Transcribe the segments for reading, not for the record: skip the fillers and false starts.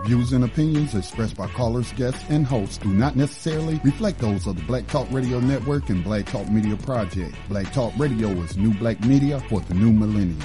views and opinions expressed by callers, guests, and hosts do not necessarily reflect those of the Black Talk Radio Network and Black Talk Media Project. Black Talk Radio is new black media for the new millennium.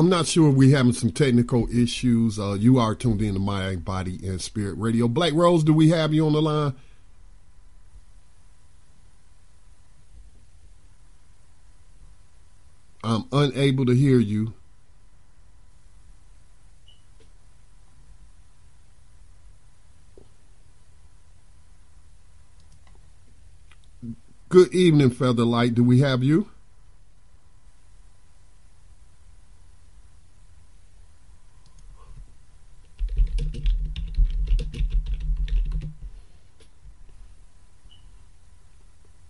I'm not sure. We're having some technical issues. You are tuned in to Mind, Body, and Spirit Radio. Black Rose, do we have you on the line? I'm unable to hear you. Good evening, Featherlight. Do we have you?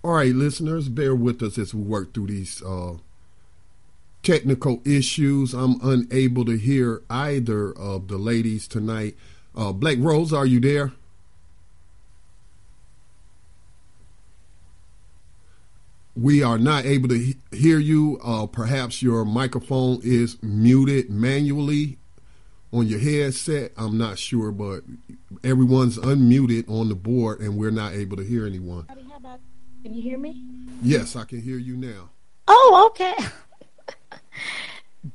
All right, listeners, bear with us as we work through these technical issues. I'm unable to hear either of the ladies tonight. Black Rose, are you there? We are not able to hear you. Perhaps your microphone is muted manually on your headset. I'm not sure, but everyone's unmuted on the board and we're not able to hear anyone. Can you hear me? Yes, I can hear you now. Oh, okay.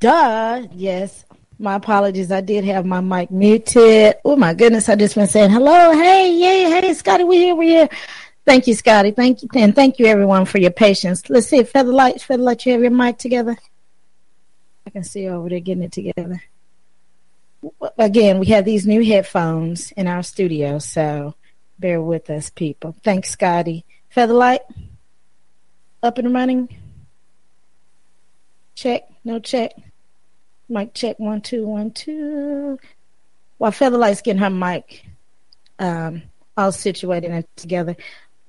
Duh. Yes. My apologies. I did have my mic muted. Oh, my goodness. I just been saying hello. Hey, yay. Hey, Scotty, we're here. Thank you, Scotty. Thank you. And thank you, everyone, for your patience. Let's see if Featherlight, you have your mic together. I can see you over there getting it together. Again, we have these new headphones in our studio, so bear with us, people. Thanks, Scotty. Featherlight, up and running. Check, no check. Mic check, 1 2 1 2. While Featherlight's getting her mic all situated and together.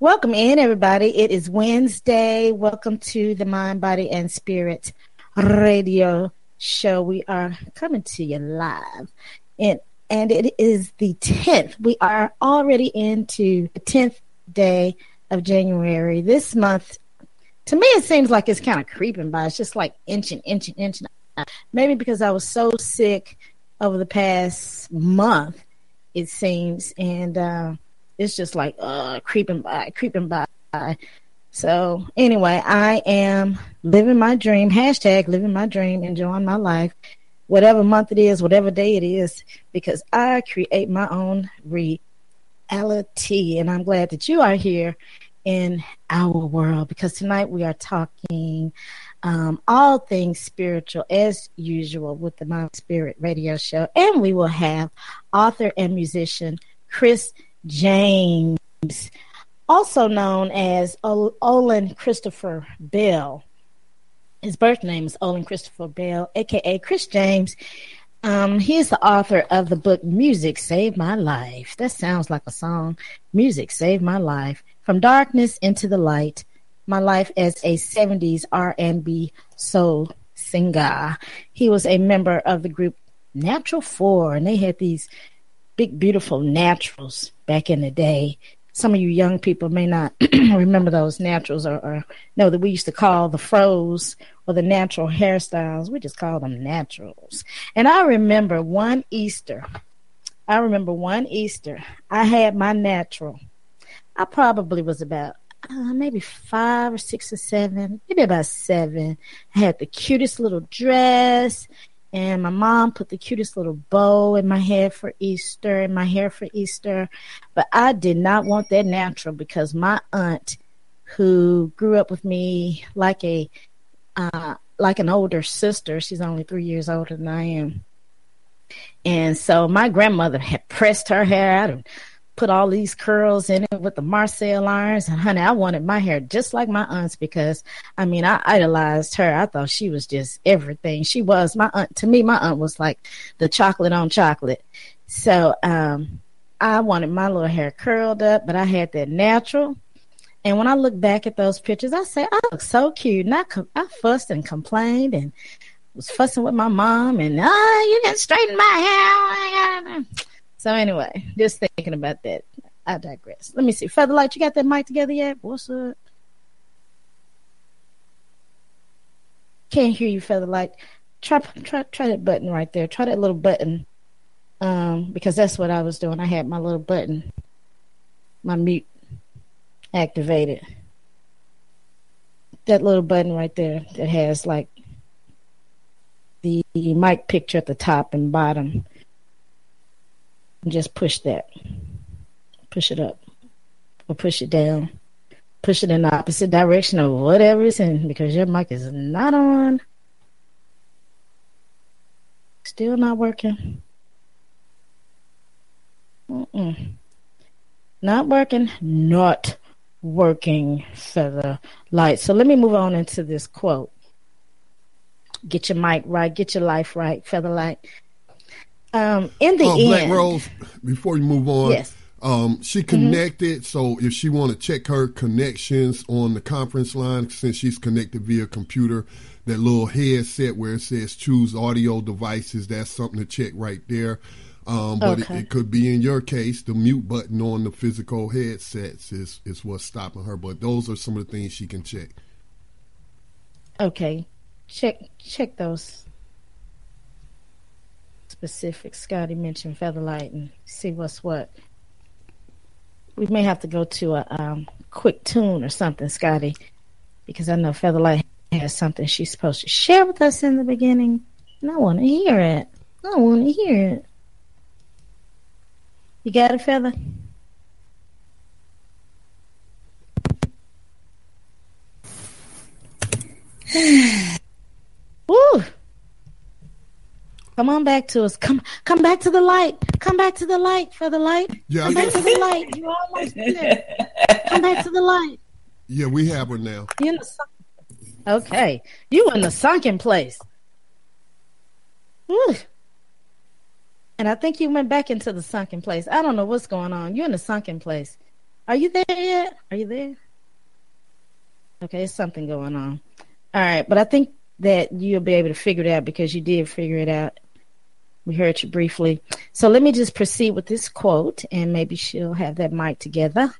Welcome in, everybody. It is Wednesday. Welcome to the Mind, Body, and Spirit Radio Show. We are coming to you live, and it is the 10th. We are already into the 10th day of January. This month, to me, it seems like it's kind of creeping by. It's just like inching. Maybe because I was so sick over the past month, it seems, and it's just like creeping by. So anyway, I am living my dream. # living my dream, enjoying my life. Whatever month it is, whatever day it is, because I create my own reality. And I'm glad that you are here in our world, because tonight we are talking all things spiritual as usual with the Mind Spirit Radio Show. And we will have author and musician Chris James, also known as Olin Christopher Bell. His birth name is Olin Christopher Bell, a.k.a. Chris James. He's the author of the book Music Saved My Life. That sounds like a song. Music Saved My Life. From Darkness into the Light. My life as a 70s R&B soul singer. He was a member of the group Natural 4, and they had these big, beautiful naturals back in the day. Some of you young people may not remember those naturals or know that we used to call the froze or the natural hairstyles. We just called them naturals. And I remember one Easter, I had my natural. I probably was about maybe 5 or 6 or 7, maybe about 7. I had the cutest little dress. And my mom put the cutest little bow in my hair for Easter, But I did not want that natural because my aunt, who grew up with me like an older sister, she's only 3 years older than I am. And so my grandmother had pressed her hair out and put all these curls in it with the Marcel irons. And honey, I wanted my hair just like my aunt's because, I idolized her. I thought she was just everything. She was my aunt. To me, my aunt was like the chocolate on chocolate. So I wanted my little hair curled up, but I had that natural. And when I look back at those pictures, I say, I look so cute. And I fussed and complained and was fussing with my mom. And, you didn't straighten my hair. So anyway, just thinking about that. I digress. Let me see. Featherlight, you got that mic together yet? What's up? Can't hear you, Featherlight. Try that button right there. Try that little button. Because that's what I was doing. I had my little button, my mute activated. That little button right there that has like the mic picture at the top and bottom. And just push that. Push it up. Or push it down. Push it in the opposite direction of whatever it's in because your mic is not on. Still not working. Not working. Not working, Featherlight. So let me move on into this quote. Get your mic right. Get your life right, Featherlight. In the end, Black Rose, before you move on, yes. She connected, so if she want to check her connections on the conference line, since she's connected via computer, that little headset where it says choose audio devices, that's something to check right there. But Okay. it could be in your case, the mute button on the physical headsets is what's stopping her. But those are some of the things she can check. Okay. Check those specifics. Scotty mentioned Featherlight and see what's what. We may have to go to a quick tune or something, Scotty, because I know Featherlight has something she's supposed to share with us in the beginning, and I want to hear it. You got it, Feather? Woo! Come on back to us. Come back to the light. Come back to the light, Featherlight. Yeah, come back to the light. You're almost there. Come back to the light. Yeah, we have her now. You're in the okay. You in the sunken place. Woo. And I think you went back into the sunken place. I don't know what's going on. You're in the sunken place. Are you there yet? Are you there? Okay, there's something going on. All right, but I think that you'll be able to figure it out because you did figure it out. We heard you briefly. So let me just proceed with this quote, and maybe she'll have that mic together.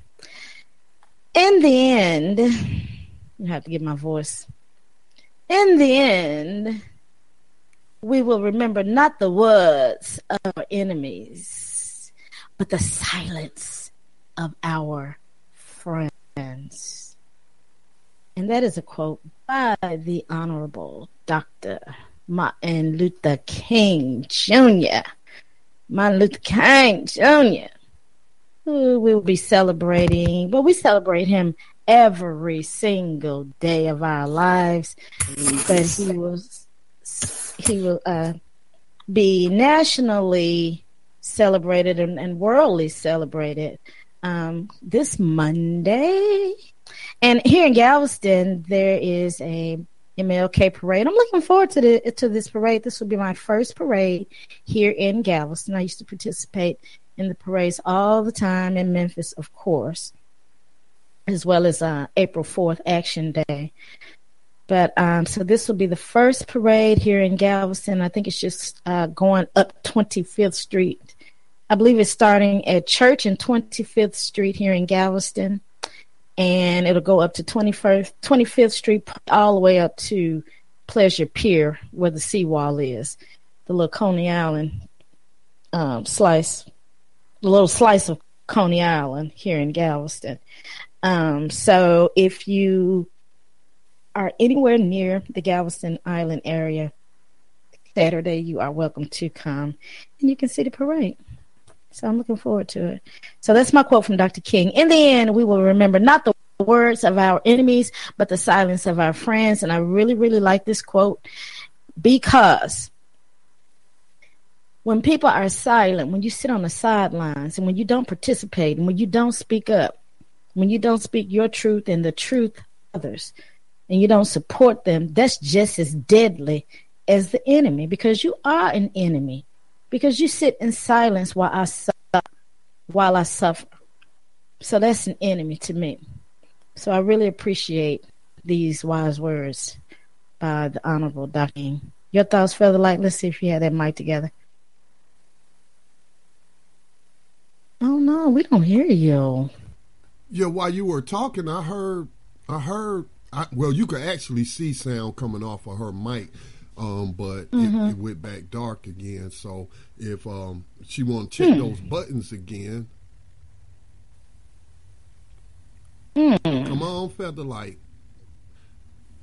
In the end, I have to get my voice. In the end, we will remember not the words of our enemies, but the silence of our friends. And that is a quote by the Honorable Dr. Martin Luther King Jr. Martin Luther King Jr., who will be celebrating, but we celebrate him every single day of our lives. But he will be nationally celebrated and worldly celebrated this Monday. And here in Galveston, there is a MLK parade. I'm looking forward to this parade. This will be my first parade here in Galveston. I used to participate in the parades all the time in Memphis, of course, as well as April 4th Action Day. But so this will be the first parade here in Galveston. I think it's just going up 25th Street. I believe it's starting at Church and 25th Street here in Galveston. And it'll go up to 25th Street, all the way up to Pleasure Pier, where the seawall is. The little Coney Island slice, the little slice of Coney Island here in Galveston. So if you are anywhere near the Galveston Island area, Saturday, you are welcome to come, and you can see the parade. So I'm looking forward to it. So that's my quote from Dr. King. In the end, we will remember not the words of our enemies, but the silence of our friends. And I really, really like this quote, because when people are silent, when you sit on the sidelines, and when you don't participate, and when you don't speak up, when you don't speak your truth and the truth of others, and you don't support them, that's just as deadly as the enemy, because you are an enemy. Because you sit in silence while I suffer. So that's an enemy to me. So I really appreciate these wise words by the Honorable Dr. King. Your thoughts, Featherlight? Let's see if you have that mic together. Oh no, we don't hear you. Yeah, while you were talking, I heard. Well, you could actually see sound coming off of her mic. But it went back dark again. So if she want to check those buttons again, come on, Featherlight.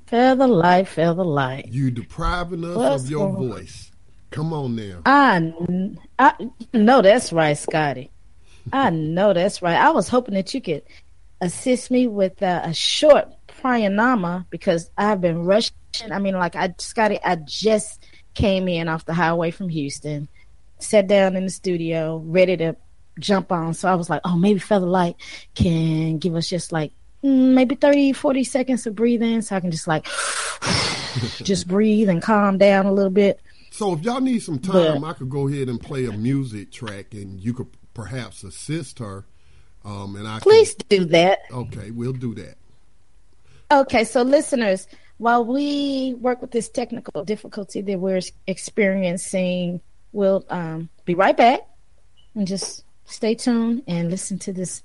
Featherlight. You depriving us of your voice. Come on now. I know that's right, Scotty. I know that's right. I was hoping that you could assist me with a short pranayama, because I've been rushing. I mean, Scotty, I just came in off the highway from Houston, sat down in the studio, ready to jump on. So I was like, oh, maybe Featherlight can give us just maybe 30, 40 seconds of breathing, so I can just just breathe and calm down a little bit. So if y'all need some time, I could go ahead and play a music track, and you could perhaps assist her. Please do that. Okay, we'll do that. Okay, so listeners, while we work with this technical difficulty that we're experiencing, we'll be right back, and just stay tuned and listen to this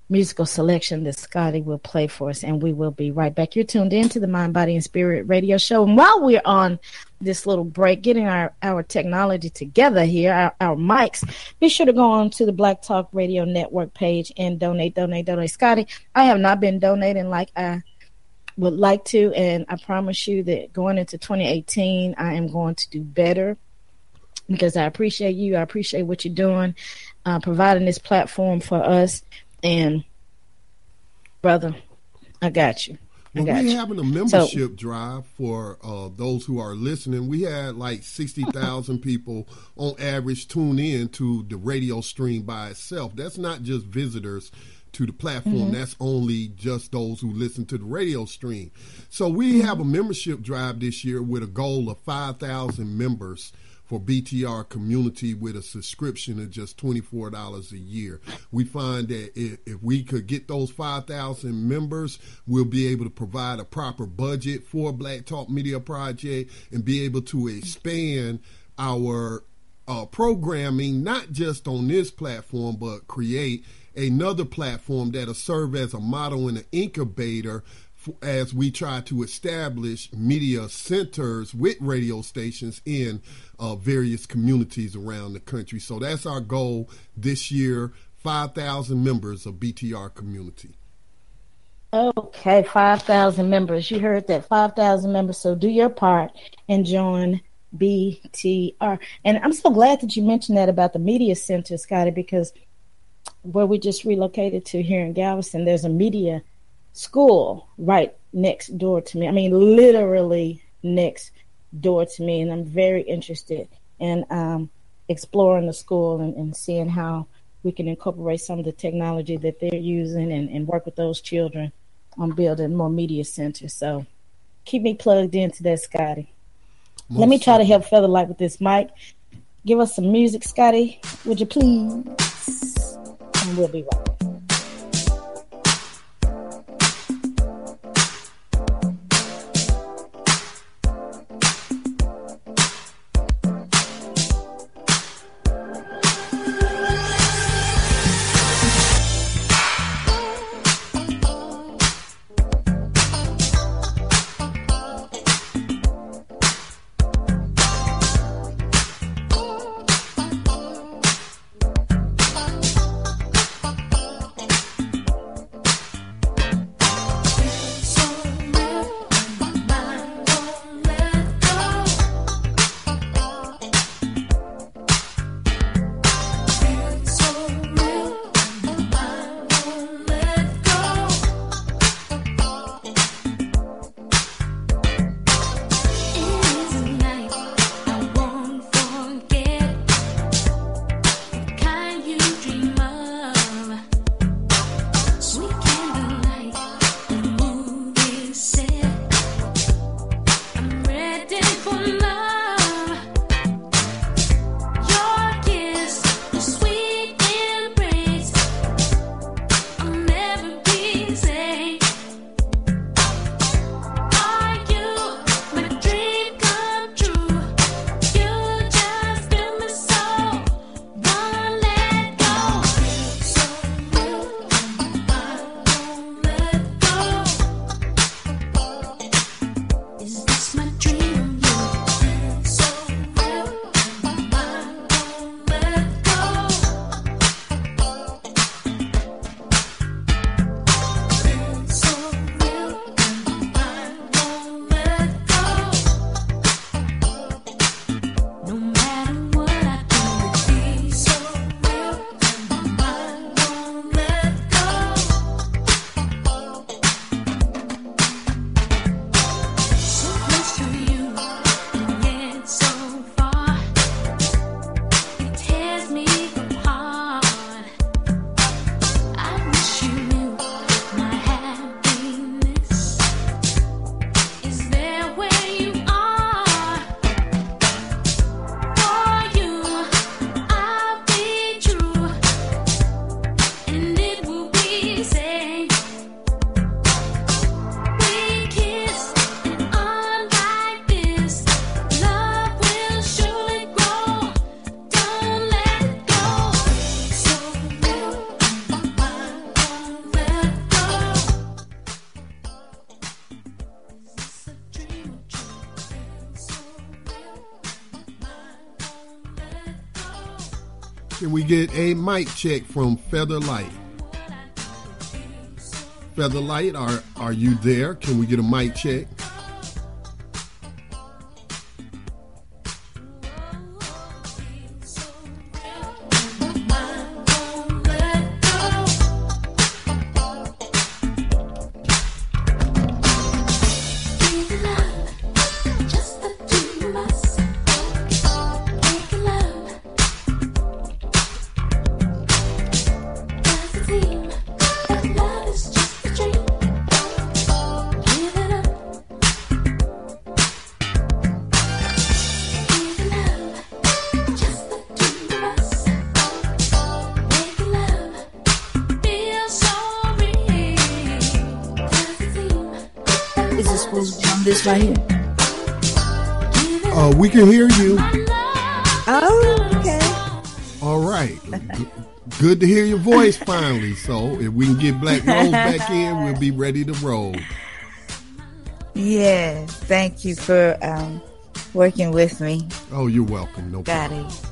musical selection that Scotty will play for us, and we will be right back. You're tuned in to the Mind, Body, and Spirit radio show. And while we're on this little break, getting our technology together here, our mics, be sure to go on to the Black Talk Radio Network page and donate. Scotty, I have not been donating like I would like to, and I promise you that going into 2018, I am going to do better, because I appreciate you. I appreciate what you're doing, providing this platform for us. And brother, I got you. Well, we're having a membership drive for those who are listening. We had 60,000 people on average tune in to the radio stream by itself. That's not just visitors to the platform. That's only just those who listen to the radio stream. So we have a membership drive this year with a goal of 5,000 members for BTR community, with a subscription of just $24 a year. We find that if we could get those 5,000 members, we'll be able to provide a proper budget for Black Talk Media Project and be able to expand our programming, not just on this platform, but create another platform that'll serve as a model and an incubator as we try to establish media centers with radio stations in various communities around the country. So that's our goal this year, 5,000 members of BTR community. Okay, 5,000 members. You heard that, 5,000 members. So do your part and join BTR. And I'm so glad that you mentioned that about the media center, Scotty, because where we just relocated to here in Galveston, there's a media school right next door to me. I mean, literally next door to me. And I'm very interested in exploring the school and seeing how we can incorporate some of the technology that they're using and work with those children on building more media centers. So Keep me plugged into that, Scotty. Most Let me try to certainly. help Featherlight with this mic. Give us some music, Scotty. Would you please? And we'll be right back. Can we get a mic check from Featherlight? Featherlight, are you there? Can we get a mic check? This right here. We can hear you. Oh, okay. All right. Good to hear your voice finally. So if we can get Black Rose back in, we'll be ready to roll. Yes. Thank you for working with me. Oh, you're welcome. No problem. Got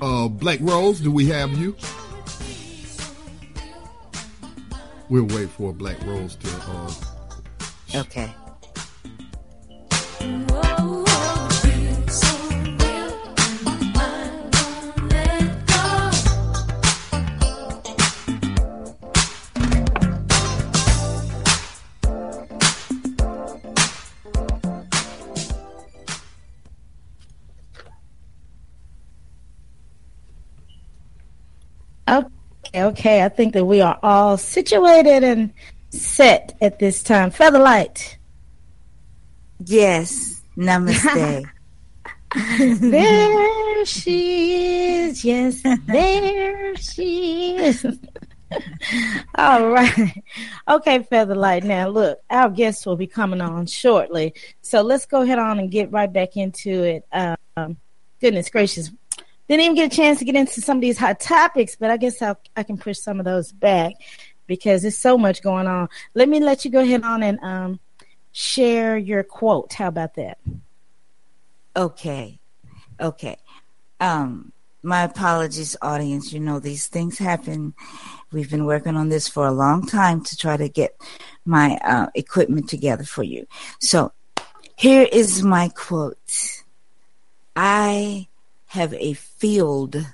it. Black Rose, do we have you? We'll wait for Black Rose to Okay. Okay. I think that we are all situated and set at this time. Featherlight. Yes. Namaste. There she is. Yes, there she is. All right. Okay, Featherlight. Now, look, our guests will be coming on shortly. So let's go ahead on and get right back into it. Goodness gracious. Didn't even get a chance to get into some of these hot topics, but I guess I can push some of those back because there's so much going on. Let you go ahead on and share your quote. How about that? Okay. My apologies, audience. You know, these things happen. We've been working on this for a long time to try to get my equipment together for you. So here is my quote. I have a field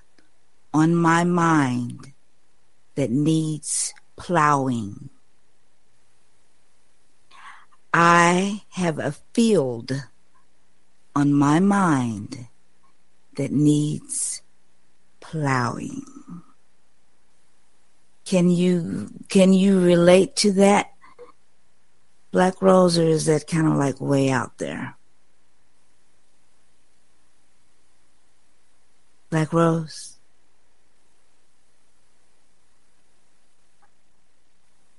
on my mind that needs plowing. I have a field on my mind that needs plowing. Can you relate to that, Black Rose, or is that kind of like way out there? Black Rose?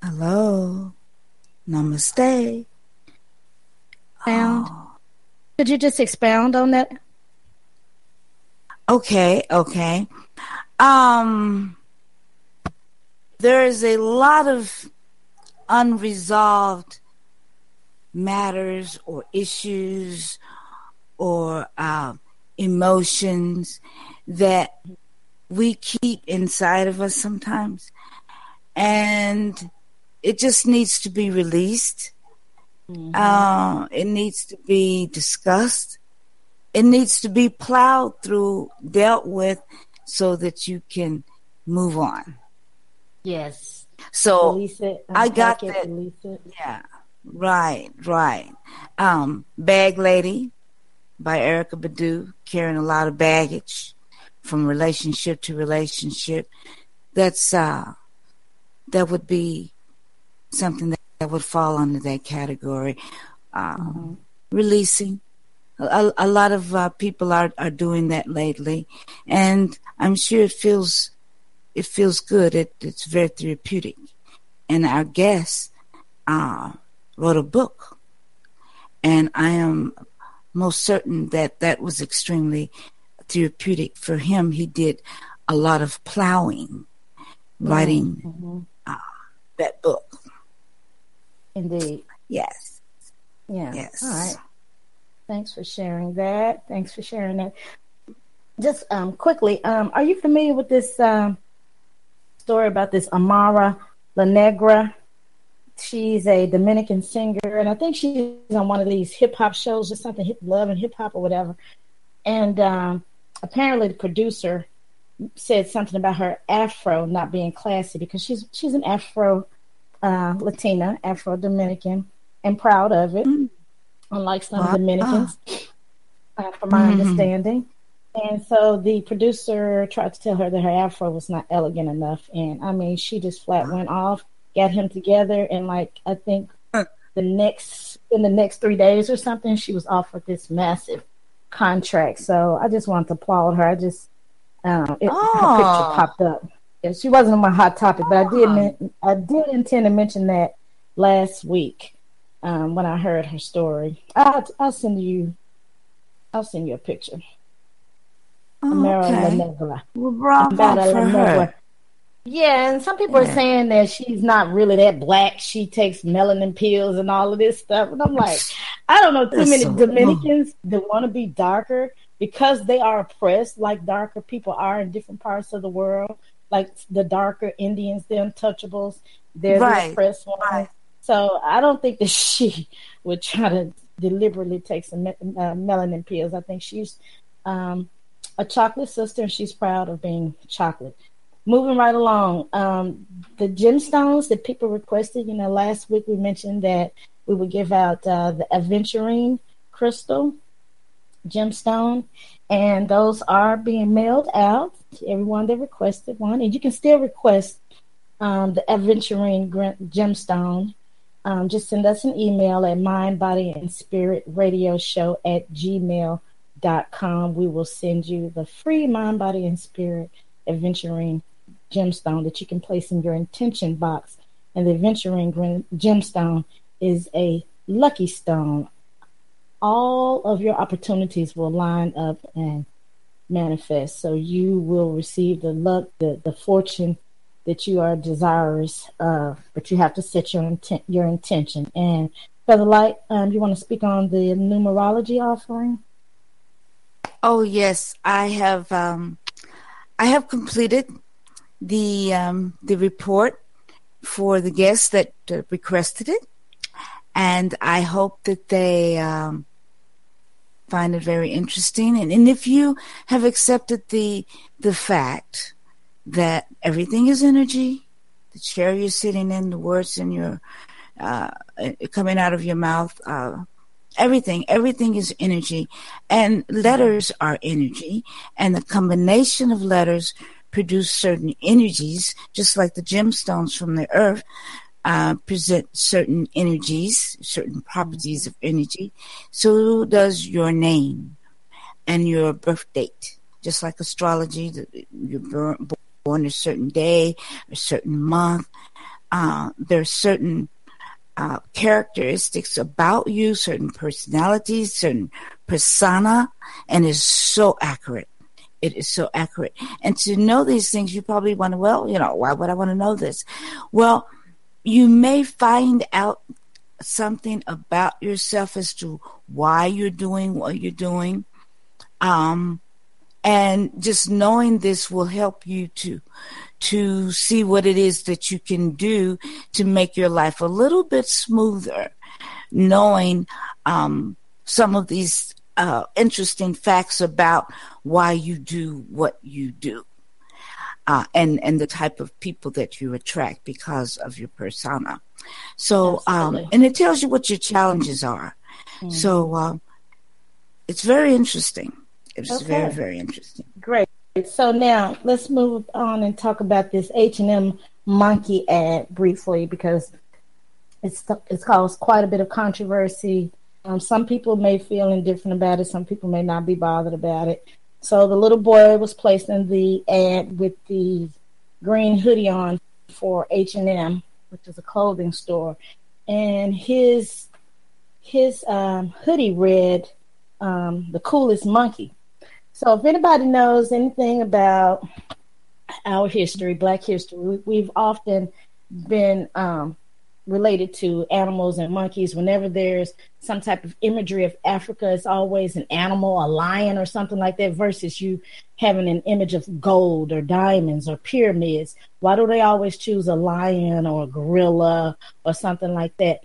Hello? Namaste. Could you just expound on that? Okay. There is a lot of unresolved matters or issues or emotions that we keep inside of us sometimes, and it just needs to be released. It needs to be discussed. It needs to be plowed through, dealt with, so that you can move on. Yes. So release it. I got that. Release it. Yeah. Right. Bag Lady by Erykah Badu, carrying a lot of baggage from relationship to relationship. That would be something that would fall under that category. Releasing. A lot of people are doing that lately, and I'm sure it feels good. It's very therapeutic. And our guest wrote a book, and I am most certain that was extremely therapeutic for him. He did a lot of plowing, writing that book. Indeed. Yes. Yeah. Yes. All right. Thanks for sharing that. Just quickly, are you familiar with this story about this Amara La Negra? She's a Dominican singer, and I think she's on one of these hip hop shows or something, Love and Hip Hop or whatever. And apparently, the producer said something about her afro not being classy because she's an Afro Latina, Afro Dominican, and proud of it. Unlike some Dominicans, from my understanding. And so the producer tried to tell her that her afro was not elegant enough. And I mean, she just flat went off, got him together. And like, I think in the next 3 days or something, she was offered this massive contract. So I just wanted to applaud her. Her picture popped up. Yeah, she wasn't on my hot topic, but I did intend to mention that last week. When I heard her story, I'll send you a picture. Okay. Well, bravo for her. Yeah, and some people are saying that she's not really that black. She takes melanin pills and all of this stuff. And I'm like, I don't know too many Dominicans that want to be darker because they are oppressed like darker people are in different parts of the world. Like the darker Indians, the untouchables, they're the oppressed ones. Right. So I don't think that she would try to deliberately take some melanin pills. I think she's a chocolate sister, and she's proud of being chocolate. Moving right along, the gemstones that people requested. Last week we mentioned that we would give out the aventurine crystal gemstone, and those are being mailed out to everyone that requested one. And you can still request the aventurine gemstone, just send us an email at mindbodyandspiritradioshow@gmail.com. We will send you the free Mind, Body, and Spirit aventurine gemstone that you can place in your intention box. And the aventurine gemstone is a lucky stone. All of your opportunities will line up and manifest. So you will receive the luck, the fortune that you are desirous of, but you have to set your intention. And Featherlight, you want to speak on the numerology offering? Oh yes, I have completed the report for the guests that requested it, and I hope that they find it very interesting. And if you have accepted the fact that everything is energy, the chair you're sitting in, the words in your coming out of your mouth, everything is energy, and letters are energy, and the combination of letters produce certain energies, just like the gemstones from the earth present certain energies, certain properties of energy. So does your name and your birth date. Just like astrology, you're born a certain day, a certain month. There are certain characteristics about you, certain personalities, certain persona, and it's so accurate. It is so accurate. And to know these things, you probably want to, why would I want to know this? Well, you may find out something about yourself as to why you're doing what you're doing. And just knowing this will help you to see what it is that you can do to make your life a little bit smoother, knowing some of these interesting facts about why you do what you do. And the type of people that you attract because of your persona. So, and it tells you what your challenges are. Mm-hmm. So, it's very interesting. It's very, very interesting. Great. So now let's move on and talk about this H&M monkey ad briefly, because it's caused quite a bit of controversy. Some people may feel indifferent about it. Some people may not be bothered about it. So the little boy was placed in the ad with the green hoodie on for H&M, which is a clothing store, and his hoodie read "The Coolest Monkey." So if anybody knows anything about our history, Black history, we've often been related to animals and monkeys. Whenever there's some type of imagery of Africa, it's always an animal, a lion or something like that, versus you having an image of gold or diamonds or pyramids. Why do they always choose a lion or a gorilla or something like that?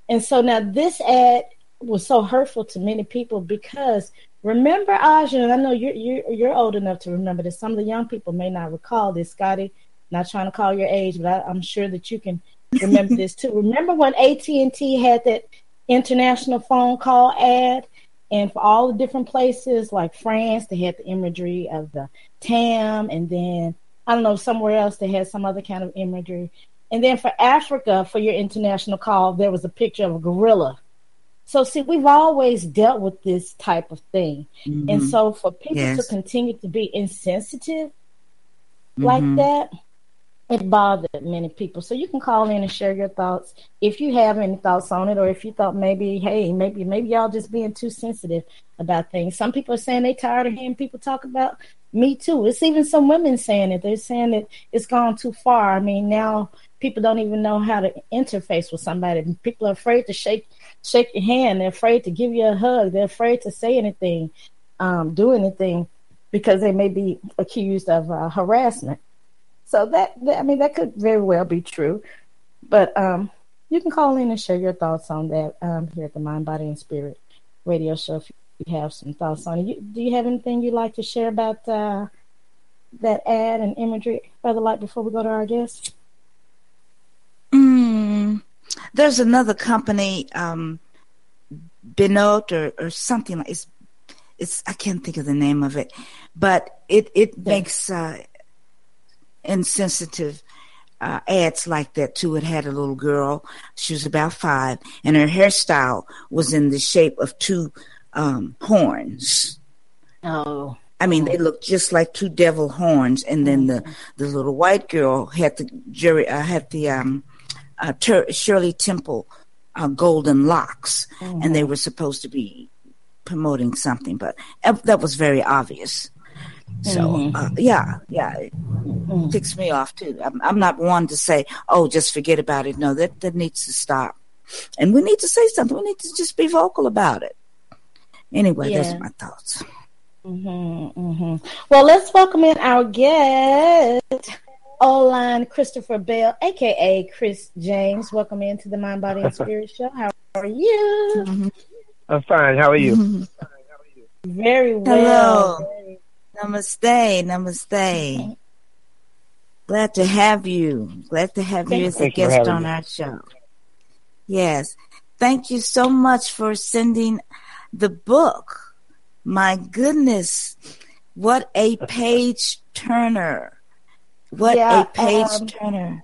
And so now this ad was so hurtful to many people because, remember, Aja, and I know you're old enough to remember this. Some of the young people may not recall this. Scotty, not trying to call your age, but I'm sure that you can remember this too. Remember when AT&T had that international phone call ad, and for all the different places like France, they had the imagery of the tam, and then I don't know, somewhere else they had some other kind of imagery, and then for Africa, for your international call, there was a picture of a gorilla. So see, we've always dealt with this type of thing, and so for people to continue to be insensitive like that, it bothered many people. So you can call in and share your thoughts if you have any thoughts on it, or if you thought maybe y'all just being too sensitive about things. Some people are saying they tired of hearing people talk about Me Too. It's even some women saying it. They're saying that it's gone too far. I mean, now people don't even know how to interface with somebody. People are afraid to shake your hand. They're afraid to give you a hug. They're afraid to say anything, do anything, because they may be accused of harassment. So that could very well be true. But you can call in and share your thoughts on that here at the Mind, Body, and Spirit radio show if you have some thoughts on it. Do you have anything you'd like to share about that ad and imagery, Featherlight, before we go to our guest? There's another company, Binot or something like it's I can't think of the name of it, but it makes insensitive ads like that too. It had a little girl. She was about 5, and her hairstyle was in the shape of 2 horns. Oh. I mean, they looked just like 2 devil horns. And then the little white girl had the Shirley Temple golden locks, and they were supposed to be promoting something, but that was very obvious. So it ticks me off too. I'm not one to say, "Oh, just forget about it." No, that needs to stop, and we need to say something. We need to just be vocal about it. Anyway, those are my thoughts. Well, let's welcome in our guest, Oline Christopher Bell, aka Chris James. Welcome into the Mind, Body, and Spirit Show. How are you? I'm fine. How are you? Very well. Hello. Namaste. Glad to have you. Glad to have you as a guest on our show. Yes. Thank you so much for sending the book. My goodness. What a page turner. What a page turner.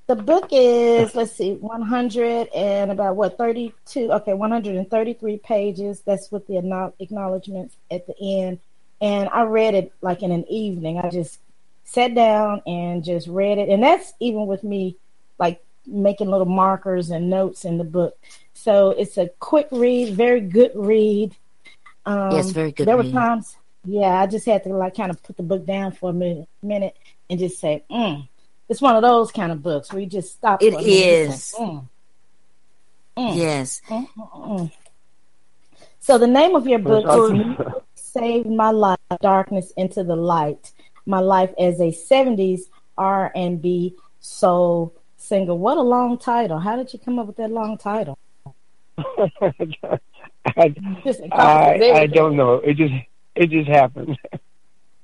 The book is, 100 and about 133 pages. That's with the acknowledgments at the end. And I read it like in an evening. I just sat down and just read it. And that's even with me like making little markers and notes in the book. So it's a quick read, very good read. Yes, very good. There were times, I just had to like kind of put the book down for a minute and just say, It's one of those kind of books where you just stop. It is. Yes. So the name of your book is Music Saved My Life, Darkness into the Light. My life as a 70s R&B soul singer. What a long title. How did you come up with that long title? I don't know. It just happened.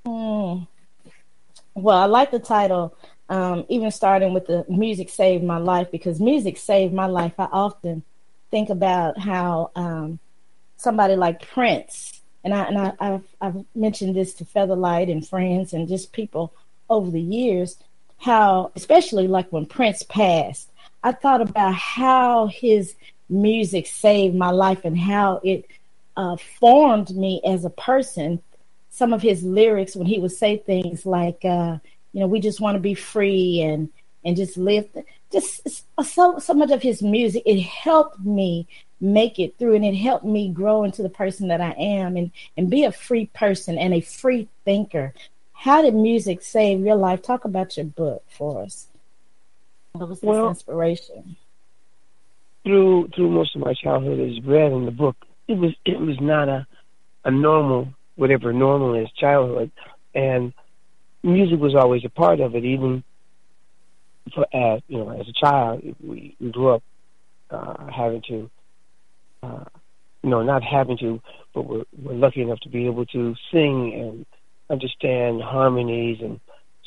Well, I like the title, even starting with the music saved my life, because music saved my life. I often think about how somebody like Prince, and I've mentioned this to Featherlight and friends and just people over the years, how, especially like when Prince passed, I thought about how his music saved my life and how it formed me as a person. Some of his lyrics when he would say things like, we just want to be free and just live. Just so much of his music, it helped me make it through, and it helped me grow into the person that I am and be a free person and a free thinker. How did music save your life? Talk about your book for us. What was this inspiration? Through most of my childhood, as read in the book, it was not a normal, whatever normal is, childhood, and music was always a part of it. Even as a child, we grew up having to, not having to, but we're lucky enough to be able to sing and understand harmonies, and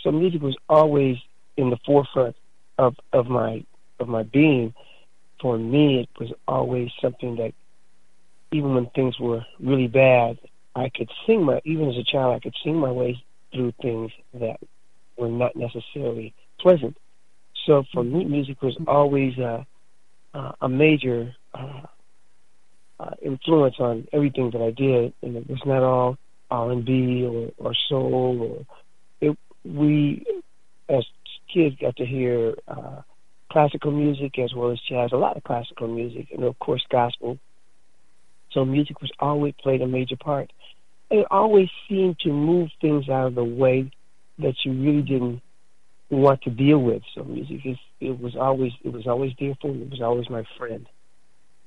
so music was always in the forefront of my being. For me, it was always something that, even when things were really bad, I could sing even as a child, I could sing my way through things that were not necessarily pleasant. So for me, music was always a major influence on everything that I did, and it was not all R&B or soul. We, as kids, got to hear classical music as well as jazz, a lot of classical music, and of course gospel. So music was always played a major part. And it always seemed to move things out of the way that you really didn't want to deal with. So music it was always there for me. It was always my friend.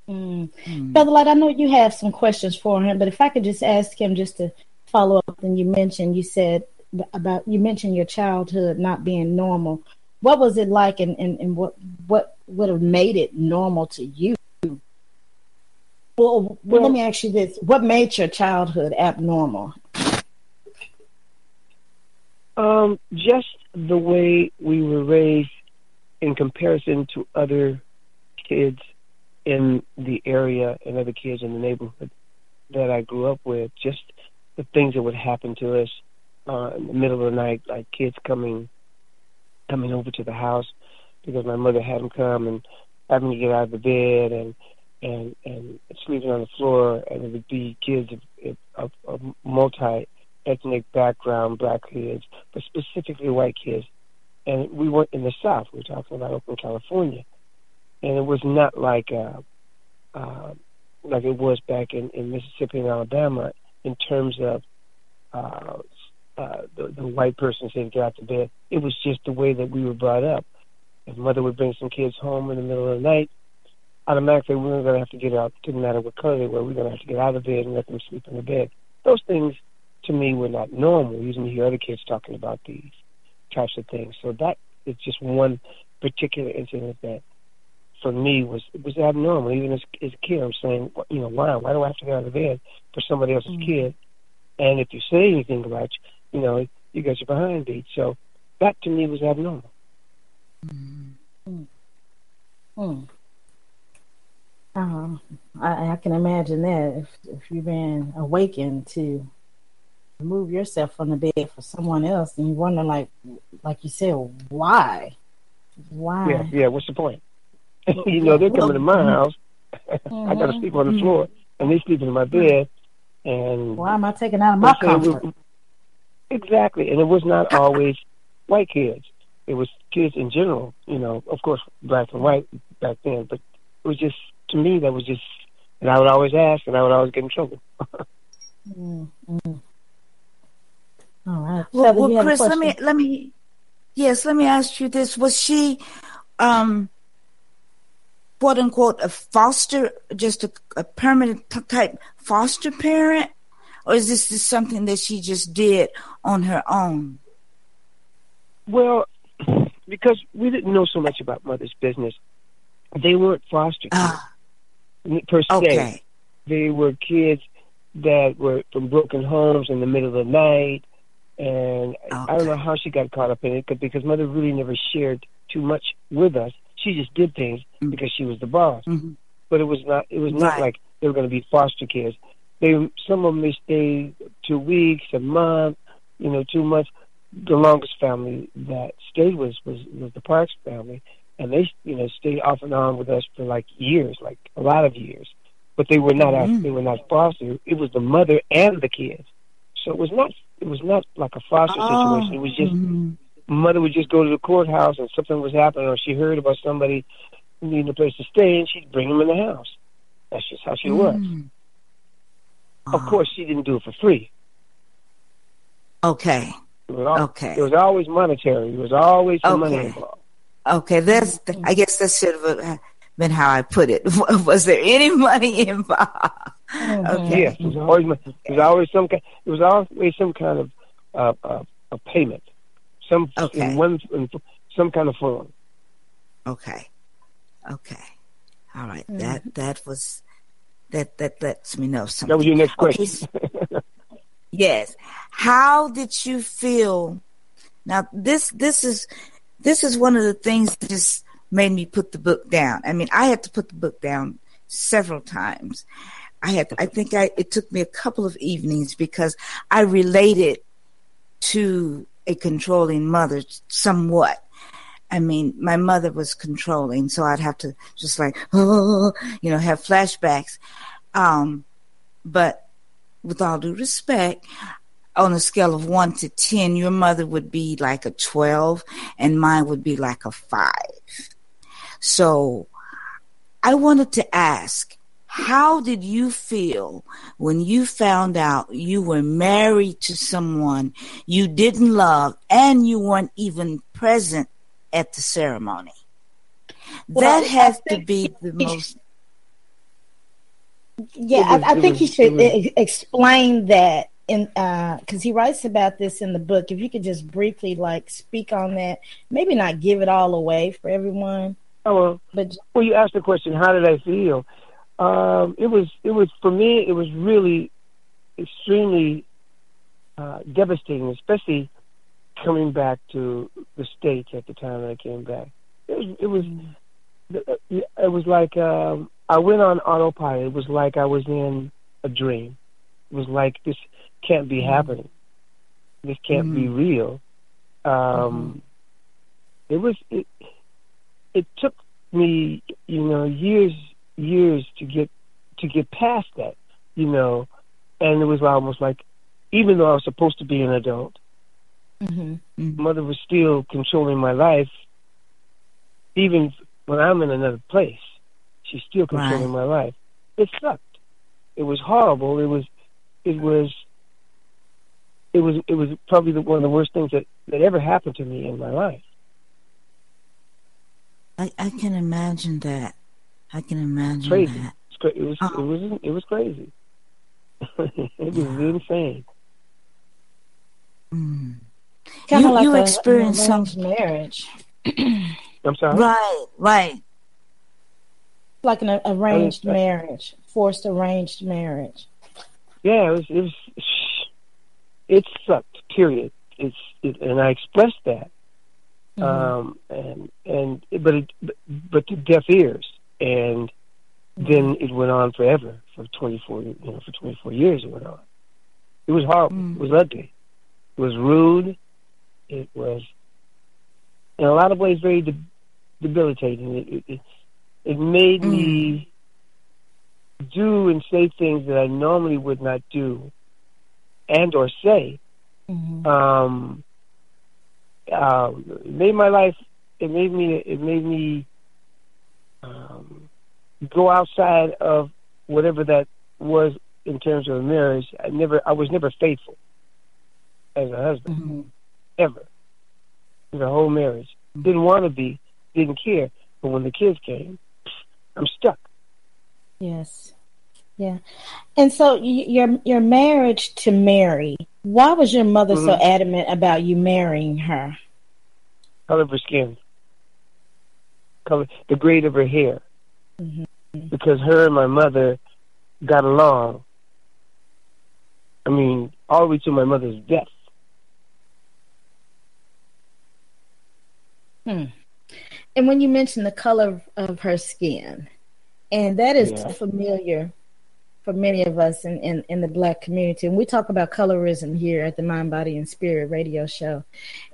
Brother Light, I know you have some questions for him, but if I could just ask him just to follow up, and you mentioned your childhood not being normal. What was it like, and what would have made it normal to you? Well, let me ask you this. What made your childhood abnormal? Just the way we were raised in comparison to other kids in the area and other kids in the neighborhood that I grew up with. Just the things that would happen to us in the middle of the night, like kids coming coming over to the house because my mother had him come and having to get out of the bed and sleeping on the floor, and it would be kids of multi-ethnic background, black kids, but specifically white kids. And we weren't in the South. We were talking about Oakland, California. And it was not like it was back in Mississippi and Alabama in terms of the white person saying get out to bed. It was just the way that we were brought up. If mother would bring some kids home in the middle of the night, automatically we were going to have to get out. Didn't matter what color they were. We were going to have to get out of bed and let them sleep in the bed. Those things, to me, were not normal. You usually hear other kids talking about these types of things. So that is just one particular incident that, for me, was abnormal. Even as a kid, I'm saying, why? Why do I have to get out of bed for somebody else's kid? And if you say anything about you got your behind beat. So that, to me, was abnormal. I can imagine that if you've been awakened to remove yourself from the bed for someone else, and you wonder, like you said, why? Yeah. What's the point? They're coming to my house. I got to sleep on the floor, and they sleeping in my bed. And why am I taking out of my comfort? Exactly, and it was not always white kids. It was kids in general. Of course, black and white back then, but it was just, to me, that was just, and I would always ask, and I would always get in trouble. All right. Well, Chris, let me ask you this: was she, quote unquote, a foster, just a permanent type foster parent, or is this just something that she just did on her own? Well, because we didn't know so much about mother's business, they weren't foster kids per se. Okay. They were kids that were from broken homes in the middle of the night, and I don't know how she got caught up in it, because mother really never shared too much with us. She just did things because she was the boss. But it was not like they were going to be foster kids. Some of them, they stayed 2 weeks, a month, 2 months. The longest family that stayed was the Parks family, and they stayed off and on with us for like years, like a lot of years. But they were not they were not foster. It was the mother and the kids. So it was not like a foster situation. It was just mother would just go to the courthouse and something was happening, or she heard about somebody needing a place to stay, and she'd bring them in the house. That's just how she was. Of course, she didn't do it for free. Okay. It was always monetary. There was always some money involved. Okay, I guess that should have been how I put it. Was there any money involved? Okay. Yes, it was always some kind of payment. In some kind of form. Okay. All right. That lets me know something. That was your next question. Okay. Yes. How did you feel? Now, this is one of the things that just made me put the book down. I mean, I had to put the book down several times. It took me a couple of evenings because I related to a controlling mother somewhat. I mean, my mother was controlling, so I'd have to just like, have flashbacks. But with all due respect, on a scale of 1 to 10, your mother would be like a 12 and mine would be like a 5. So I wanted to ask, how did you feel when you found out you were married to someone you didn't love and you weren't even present at the ceremony? That has to be the most... Yeah, I think you should explain that, because he writes about this in the book. If you could just briefly speak on that, maybe not give it all away for everyone. Oh, well, you asked the question, how did I feel? It was for me. It was really extremely devastating, especially coming back to the States at the time that I came back. It was like I went on autopilot. It was like I was in a dream. It was like, this can't be happening. This can't be real. it took me, years to get past that, and it was almost like, even though I was supposed to be an adult, mother was still controlling my life. Even when I'm in another place, she's still controlling my life. It sucked. It was horrible. It was probably one of the worst things that ever happened to me in my life. I can imagine that. I can imagine crazy. that. It was crazy. It was insane. Kind of like you an experienced arranged marriage. I'm sorry? Right. Like an arranged marriage, forced arranged marriage. Yeah, it sucked. Period. And I expressed that, but to deaf ears, and then it went on forever for 24 years. It went on. It was horrible. It was ugly. It was rude. It was, in a lot of ways, very debilitating. It made me do and say things that I normally would not do and or say. It made my life. It made me go outside of whatever that was in terms of a marriage. I was never faithful as a husband, ever. In the whole marriage, didn't want to be, didn't care. But when the kids came, I'm stuck. Yes. Yeah. And so your marriage to Mary, why was your mother so adamant about you marrying her? Color of her skin. The grade of her hair. Because her and my mother got along. I mean, all the way to my mother's death. And when you mentioned the color of her skin, and that is familiar for many of us in the Black community, and we talk about colorism here at the Mind, Body, and Spirit radio show,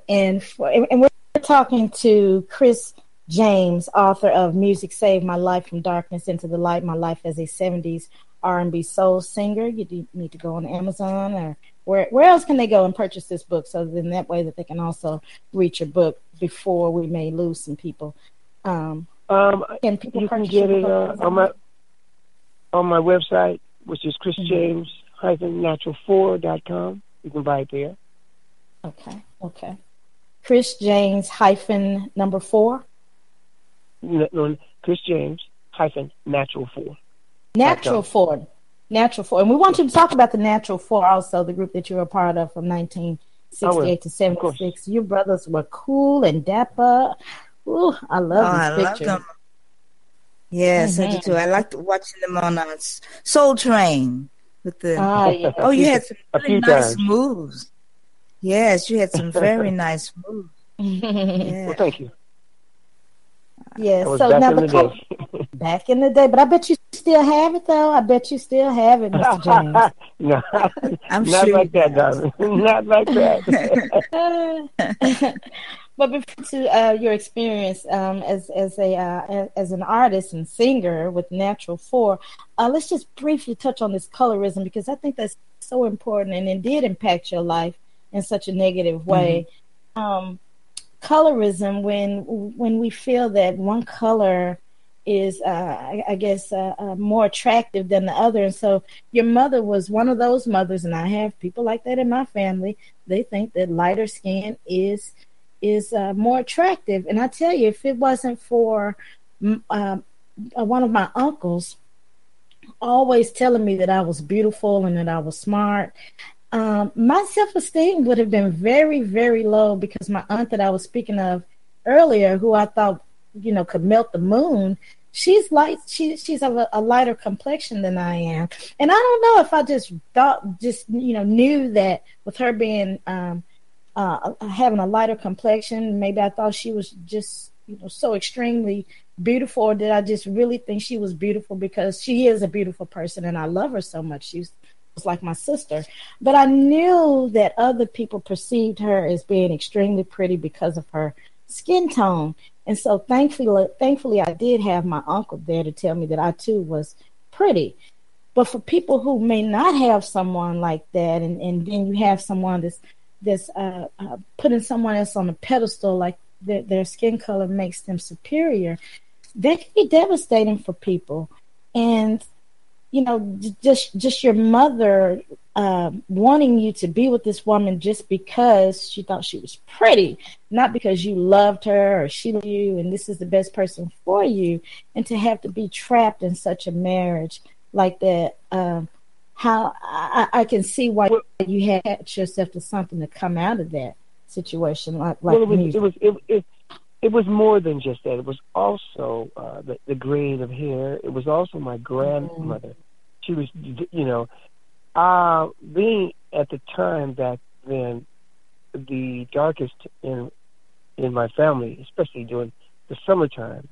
and we're talking to Chris James, author of Music Saved My Life from Darkness into the Light, My Life as a 70s R&B Soul Singer. You need to go on Amazon, or where else can they go and purchase this book, so then that way that they can also reach your book before we may lose some people. Can people you can purchase get your it book on my website, which is chrisjames-natural4.com. You can buy it there. Okay. Chris James -4? No, Chris James-natural4. Natural 4. And we want you to talk about the Natural 4 also, the group that you were a part of from 1968 to 76. Your brothers were cool and dapper. Ooh, I love these pictures. Love them. Yes, I do too. I liked watching them on Soul Train. With the you had some really nice moves. Yes, you had some very nice moves. Yeah. Well, thank you. Yeah, so now back in the day. Back in the day, but I bet you still have it, though. I bet you still have it, Mr. James. No, I'm not sure like that, darling. Not like that. But before to your experience as an artist and singer with Natural 4, let's just briefly touch on this colorism, because I think that's so important, and it did impact your life in such a negative way. Colorism, when we feel that one color is, I guess, more attractive than the other. And so your mother was one of those mothers, and I have people like that in my family. They think that lighter skin is more attractive. And I tell you, if it wasn't for one of my uncles always telling me that I was beautiful and that I was smart, my self-esteem would have been very, very low, because my aunt that I was speaking of earlier, who I thought, could melt the moon, she's light. She's of a lighter complexion than I am. And I don't know if I knew that with her being, having a lighter complexion, maybe I thought she was just, so extremely beautiful, or did I just really think she was beautiful because she is a beautiful person and I love her so much. She was like my sister. But I knew that other people perceived her as being extremely pretty because of her skin tone. And so thankfully, I did have my uncle there to tell me that I too was pretty. But for people who may not have someone like that, and then you have someone that's putting someone else on a pedestal, like their skin color makes them superior, that can be devastating for people. And just your mother wanting you to be with this woman just because she thought she was pretty, not because you loved her or she loved you and this is the best person for you, and to have to be trapped in such a marriage like that. How I can see why you had yourself to something to come out of that situation, like music. It was more than just that. It was also the grade of hair. It was also my grandmother. She was, being at the time back then, the darkest in my family, especially during the summer times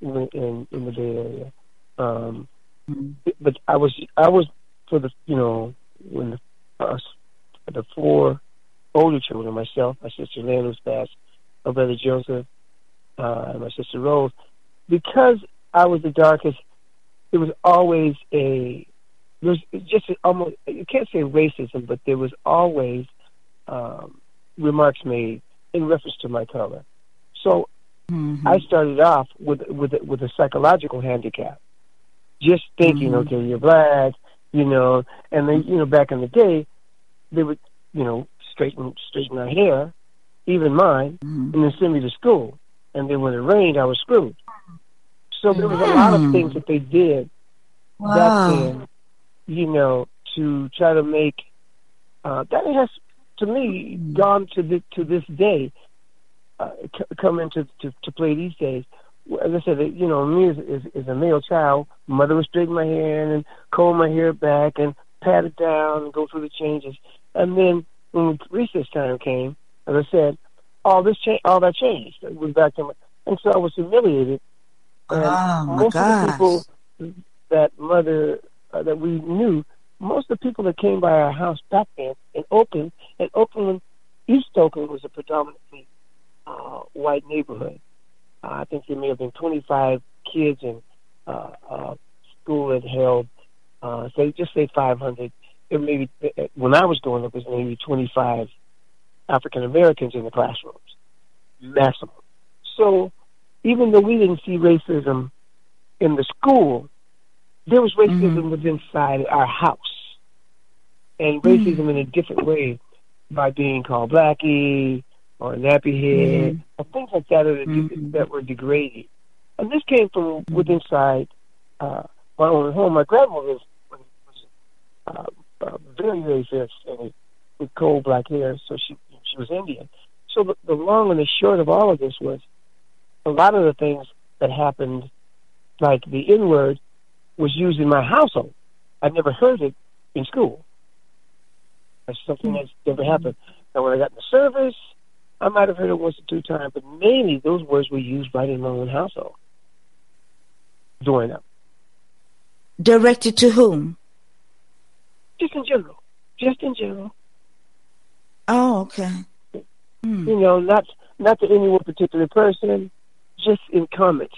in the Bay Area. But I was for the when the four older children, myself, my sister Lynn was passed, my brother Joseph, and my sister Rose. Because I was the darkest, it was always almost, you can't say racism, but there was always remarks made in reference to my color. So I started off with a psychological handicap, just thinking, okay, you're black, and then back in the day, they would straighten our hair, even mine, and then send me to school. And then when it rained, I was screwed. So there was a lot of things that they did back then, to try to make that has, to me, gone to this day, come into to play these days. As I said, me as a male child, mother would straighten my hair and comb my hair back and pat it down and go through the changes. And then when recess time came, as I said, all that changed. It was back to and so I was humiliated. And most of the people that we knew, most of the people that came by our house back then in Oakland, East Oakland was a predominantly white neighborhood. I think there may have been 25 kids in school that held, say 500. It maybe when I was growing up, it was maybe 25 African Americans in the classrooms, maximum. So even though we didn't see racism in the school, there was racism within inside our house, and racism in a different way by being called blackie or nappy head or things like that that were degrading. And this came from within inside my own home. My grandmother was very, very fair with cold black hair, so she was Indian. So the long and the short of all of this was a lot of the things that happened, like the N-word, was used in my household. I never heard it in school. That's something that's never happened. Now, when I got in the service, I might have heard it once or two times, but mainly those words were used right in my own household growing up. Directed to whom? Just in general. Oh, okay. Not to any one particular person, just in comments.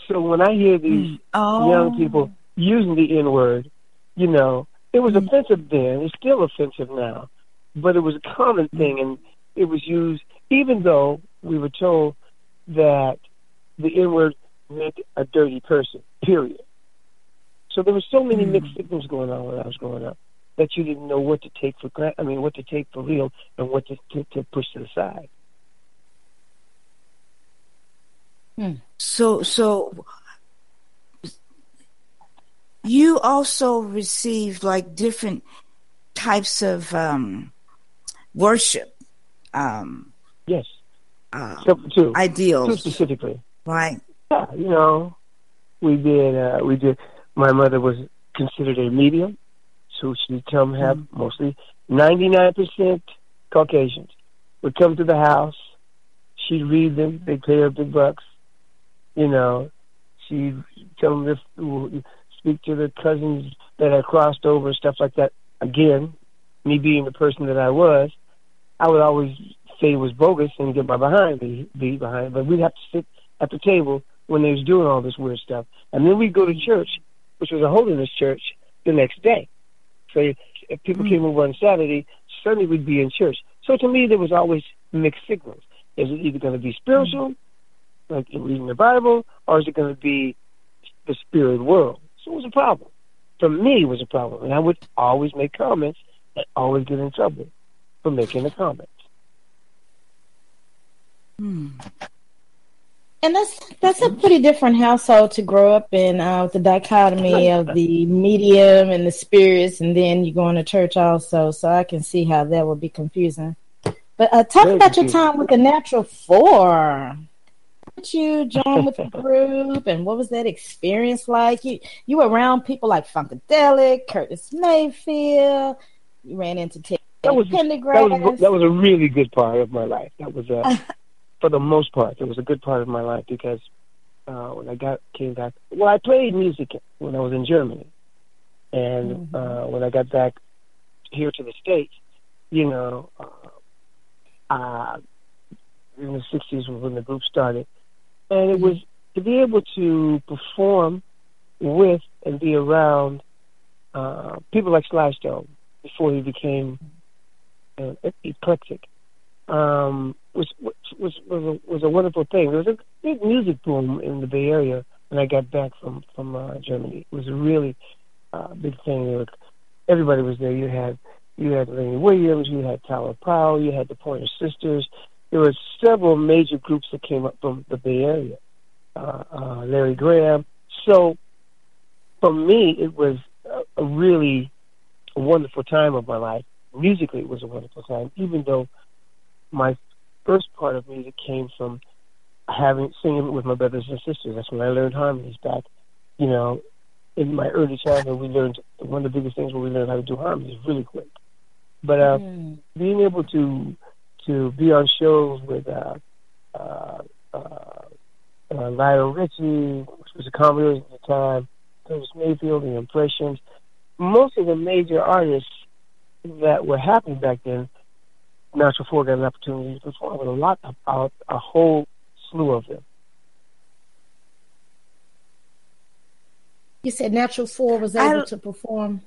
So when I hear these young people using the N-word, it was offensive then. It's still offensive now. But it was a common thing, and it was used, even though we were told that the N-word meant a dirty person, period. So there were so many mixed signals going on when I was growing up that you didn't know what to take for what to take for real and what to push to the side. So you also received like different types of worship. Yes. Two ideals. Two specifically. Right. Yeah, we did. My mother was considered a medium, so she'd have mostly 99% Caucasians would come to the house. She'd read them. They'd pay her big bucks. She'd tell them to speak to the cousins that had crossed over and stuff like that. Again, me being the person that I was, I would always say it was bogus and get my behind, be behind. But we'd have to sit at the table when they was doing all this weird stuff. And then we'd go to church, which was a holiness church, the next day. So if people came over on Saturday, Sunday we'd be in church. So to me, there was always mixed signals. Is it either going to be spiritual, like in reading the Bible, or is it going to be the spirit world? So it was a problem. For me, it was a problem. And I would always make comments and always get in trouble for making the comments. And that's a pretty different household to grow up in, with the dichotomy of the medium and the spirits, and then you go into church also. So I can see how that would be confusing. But talk about your time with the Natural Four. Did you join with the group, and what was that experience like? You were around people like Funkadelic, Curtis Mayfield. You ran into Ted Pendergrass. That was a really good part of my life. That was for the most part, it was a good part of my life because when I came back, I played music when I was in Germany, and when I got back here to the States, in the 60s was when the group started, and it was to be able to perform with and be around people like Sly Stone before he became eclectic. Was a wonderful thing. There was a big music boom in the Bay Area when I got back from Germany. It was a really big thing. Everybody was there. You had Lenny Williams, you had Tyler Powell, you had the Pointer Sisters. There were several major groups that came up from the Bay Area. Larry Graham. So for me, it was a really wonderful time of my life. Musically, it was a wonderful time, even though my first part of music came from singing with my brothers and sisters. That's when I learned harmonies back, in my early childhood. We learned, one of the biggest things where we learned how to do harmonies really quick. But being able to be on shows with Lionel Richie, which was a Commodore at the time, Curtis Mayfield, the Impressions, most of the major artists that were happening back then, Natural Four got an opportunity to perform with a whole slew of them. You said Natural Four was able to perform.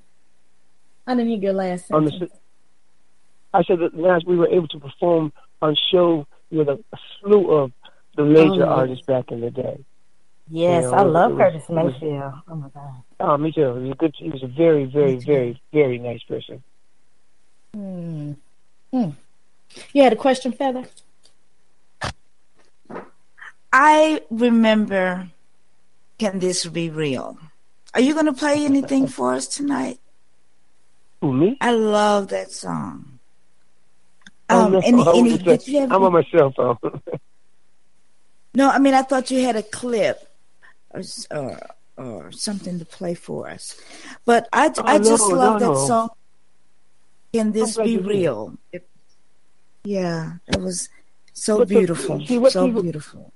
I didn't hear your last sentence. I said that we were able to perform on show with a slew of the major artists back in the day. Yes, I love Curtis Mayfield. Oh my God. Oh, me too. He was a very, very, very, very nice person. You had a question, Feather? I remember Can This Be Real? Are you going to play anything for us tonight? Who, me? I love that song. I'm on my cell phone. No, I mean, I thought you had a clip or something to play for us. But I just love that song, Can This Be Real? Yeah, it was so beautiful. Beautiful.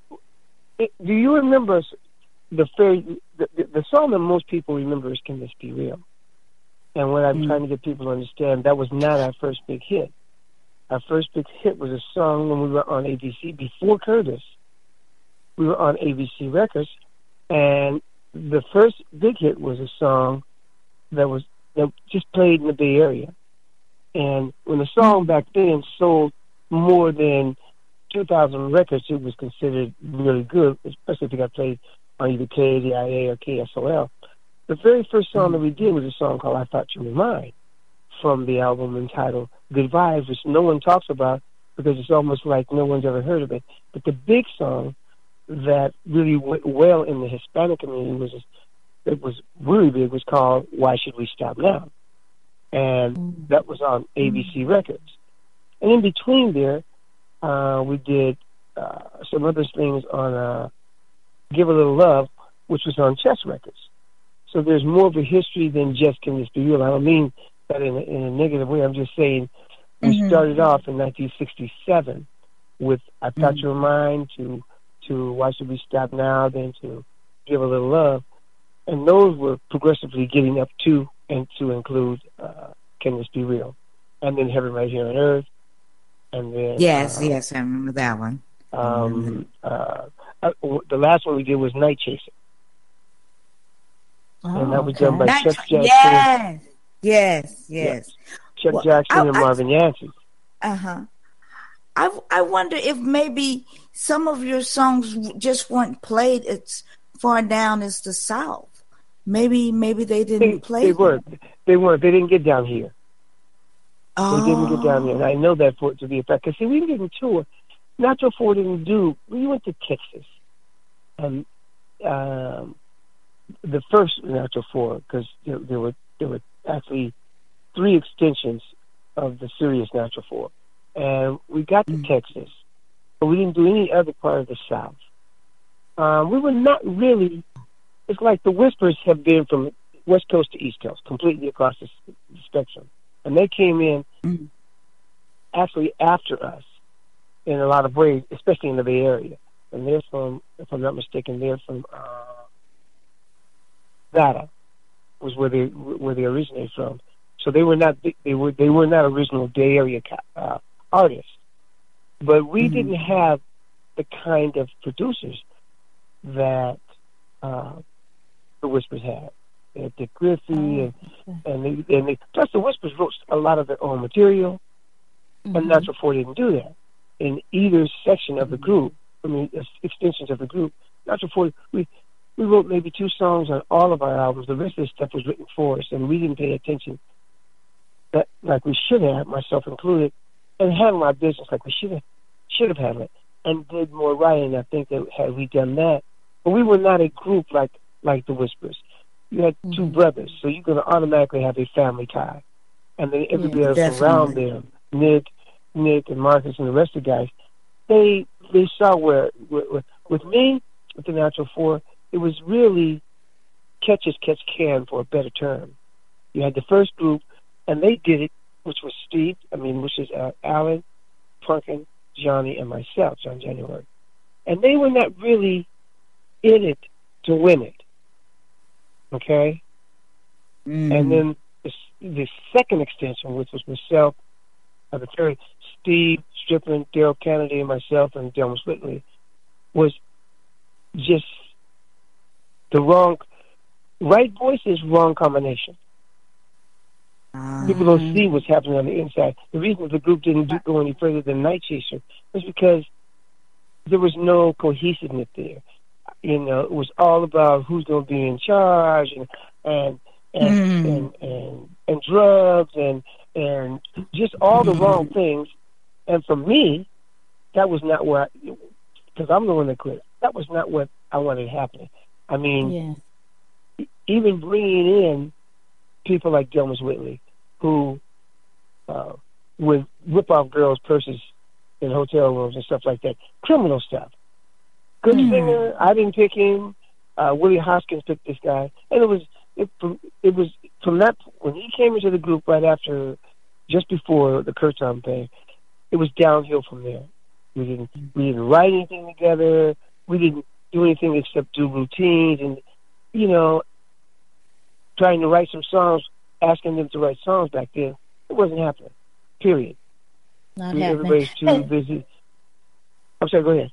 Do you remember the song that most people remember is Can This Be Real? And what I'm trying to get people to understand, that was not our first big hit. Our first big hit was a song when we were on ABC before Curtis. We were on ABC Records, and the first big hit was a song that just played in the Bay Area. And when the song back then sold more than 2,000 records, it was considered really good, especially if it got played on either KDIA or KSOL. The very first song that we did was a song called I Thought You Were Mine from the album entitled Good Vibes, which no one talks about because it's almost like no one's ever heard of it. But the big song that really went well in the Hispanic community was really big, was called Why Should We Stop Now? And that was on ABC Records. And in between there, we did some other things on Give a Little Love, which was on Chess Records. So there's more of a history than just Can This Be Real. I don't mean that in a negative way. I'm just saying we started off in 1967 with I Thought You Were Mine to Why Should We Stop Now, then to Give a Little Love. And those were progressively getting up to and to include Can This Be Real? And then Heaven Right Here on Earth. And then Yes, I remember that one. The last one we did was Night Chaser. And that was done by Chuck Jackson. Yes. Chuck Jackson and Marvin Yancey. I wonder if maybe some of your songs just weren't played as far down as the South. Maybe they didn't play. They weren't. They didn't get down here. Oh. They didn't get down here, and I know that for it to be a fact. Because see, we didn't tour. Natural 4 didn't do. We went to Texas, and the first Natural 4, because there were actually 3 extensions of the Sirius Natural 4, and we got to Texas, but we didn't do any other part of the South. We were not really. It's like the Whispers have been from West Coast to East Coast, completely across the spectrum, and they came in actually after us in a lot of ways, especially in the Bay Area. And they're from, if I'm not mistaken, they're from Nevada, was where they originated from. So they were not not original Bay Area artists, but we didn't have the kind of producers that the Whispers had. They had Dick Griffey, and they plus the Whispers wrote a lot of their own material, and Natural 4 didn't do that in either section of the group. I mean, extensions of the group. Natural 4, we wrote maybe 2 songs on all of our albums. The rest of the stuff was written for us, and we didn't pay attention that like we should have, myself included, and handle our business like we should have handled it, and did more writing. I think that had we done that, but we were not a group like the Whispers. You had 2 brothers, so you're going to automatically have a family tie, and then everybody else around them, Nick, and Marcus, and the rest of the guys, they saw where with me, with the Natural 4, it was really catch as catch can, for a better term. You had the first group, and they did it, which was Alan, Punkin, Johnny, and myself, John January. And they were not really in it to win it. Okay? And then the second extension, which was myself, the third, Steve Strickland, Daryl Kennedy, and myself, and Delmus Whitley, was just the right voices, wrong combination. People don't see what's happening on the inside. The reason the group didn't go any further than Night Chaser was because there was no cohesiveness there. It was all about who's going to be in charge, and drugs, and just all the wrong things. And for me, that was not what, because I'm the one that quit. That was not what I wanted happening. I mean, even bringing in people like Delmus Whitley, who would rip off girls' purses in hotel rooms and stuff like that, criminal stuff. Good singer. I didn't pick him. Willie Hoskins picked this guy, and it was from that, when he came into the group right after, just before the Kurtzon thing, it was downhill from there. We didn't write anything together. We didn't do anything except do routines and trying to write some songs, asking them to write songs back then. It wasn't happening. Period. Not happening. Everybody's too busy. I'm sorry, go ahead.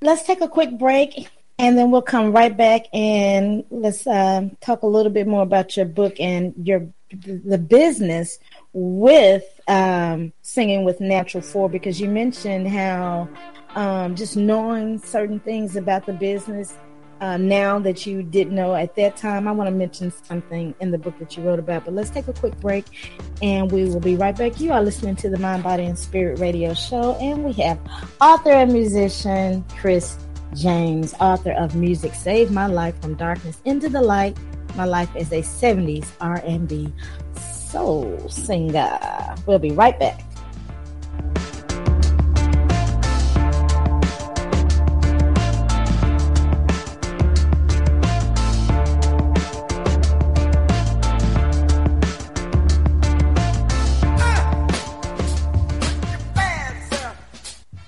Let's take a quick break, and then we'll come right back, and let's talk a little bit more about your book and the business with singing with Natural 4, because you mentioned how just knowing certain things about the business now that you didn't know at that time. I want to mention something in the book that you wrote about, but let's take a quick break, and we will be right back. You are listening to the Mind, Body, and Spirit Radio Show, and we have author and musician Chris James, author of Music Saved My Life from Darkness into the Light, My Life as a 70s R&B soul singer. We'll be right back.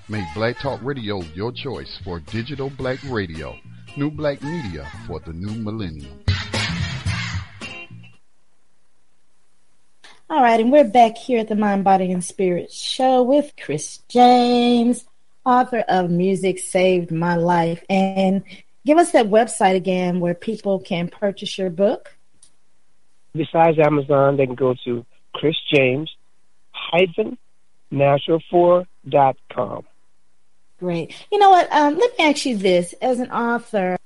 Make Black Talk Radio your choice for digital black radio. New black media for the new millennium. All right, and we're back here at the Mind, Body, and Spirit show with Chris James, author of Music Saved My Life. And give us that website again where people can purchase your book. Besides Amazon, they can go to chrisjames-natural4.com. Great. You know what? Let me ask you this. As an author,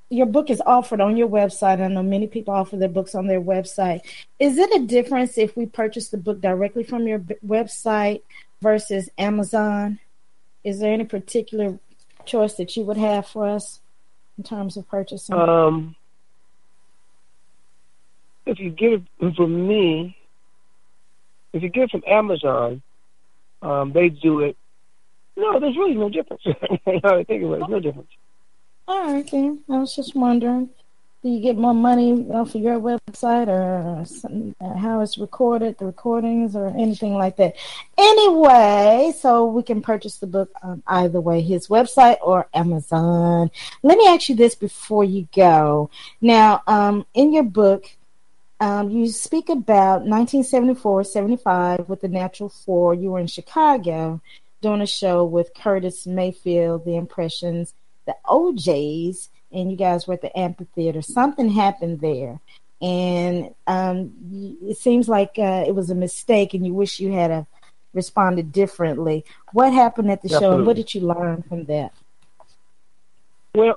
your book is offered on your website. I know many people offer their books on their website. Is it a difference if we purchase the book directly from your website versus Amazon? Is there any particular choice that you would have for us in terms of purchasing? If you get it from me, if you get it from Amazon, they do it. No, there's really no difference. I think there's no difference. All right, then. I was just wondering, do you get more money for your website or how it's recorded, the recordings, or anything like that? Anyway, so we can purchase the book either way, his website or Amazon. Let me ask you this before you go. Now, in your book, you speak about 1974-75 with the Natural Four. You were in Chicago doing a show with Curtis Mayfield, The Impressions, the OJs, and you guys were at the amphitheater. Something happened there, and it seems like it was a mistake, and you wish you had responded differently. What happened at the show, and what did you learn from that? Well,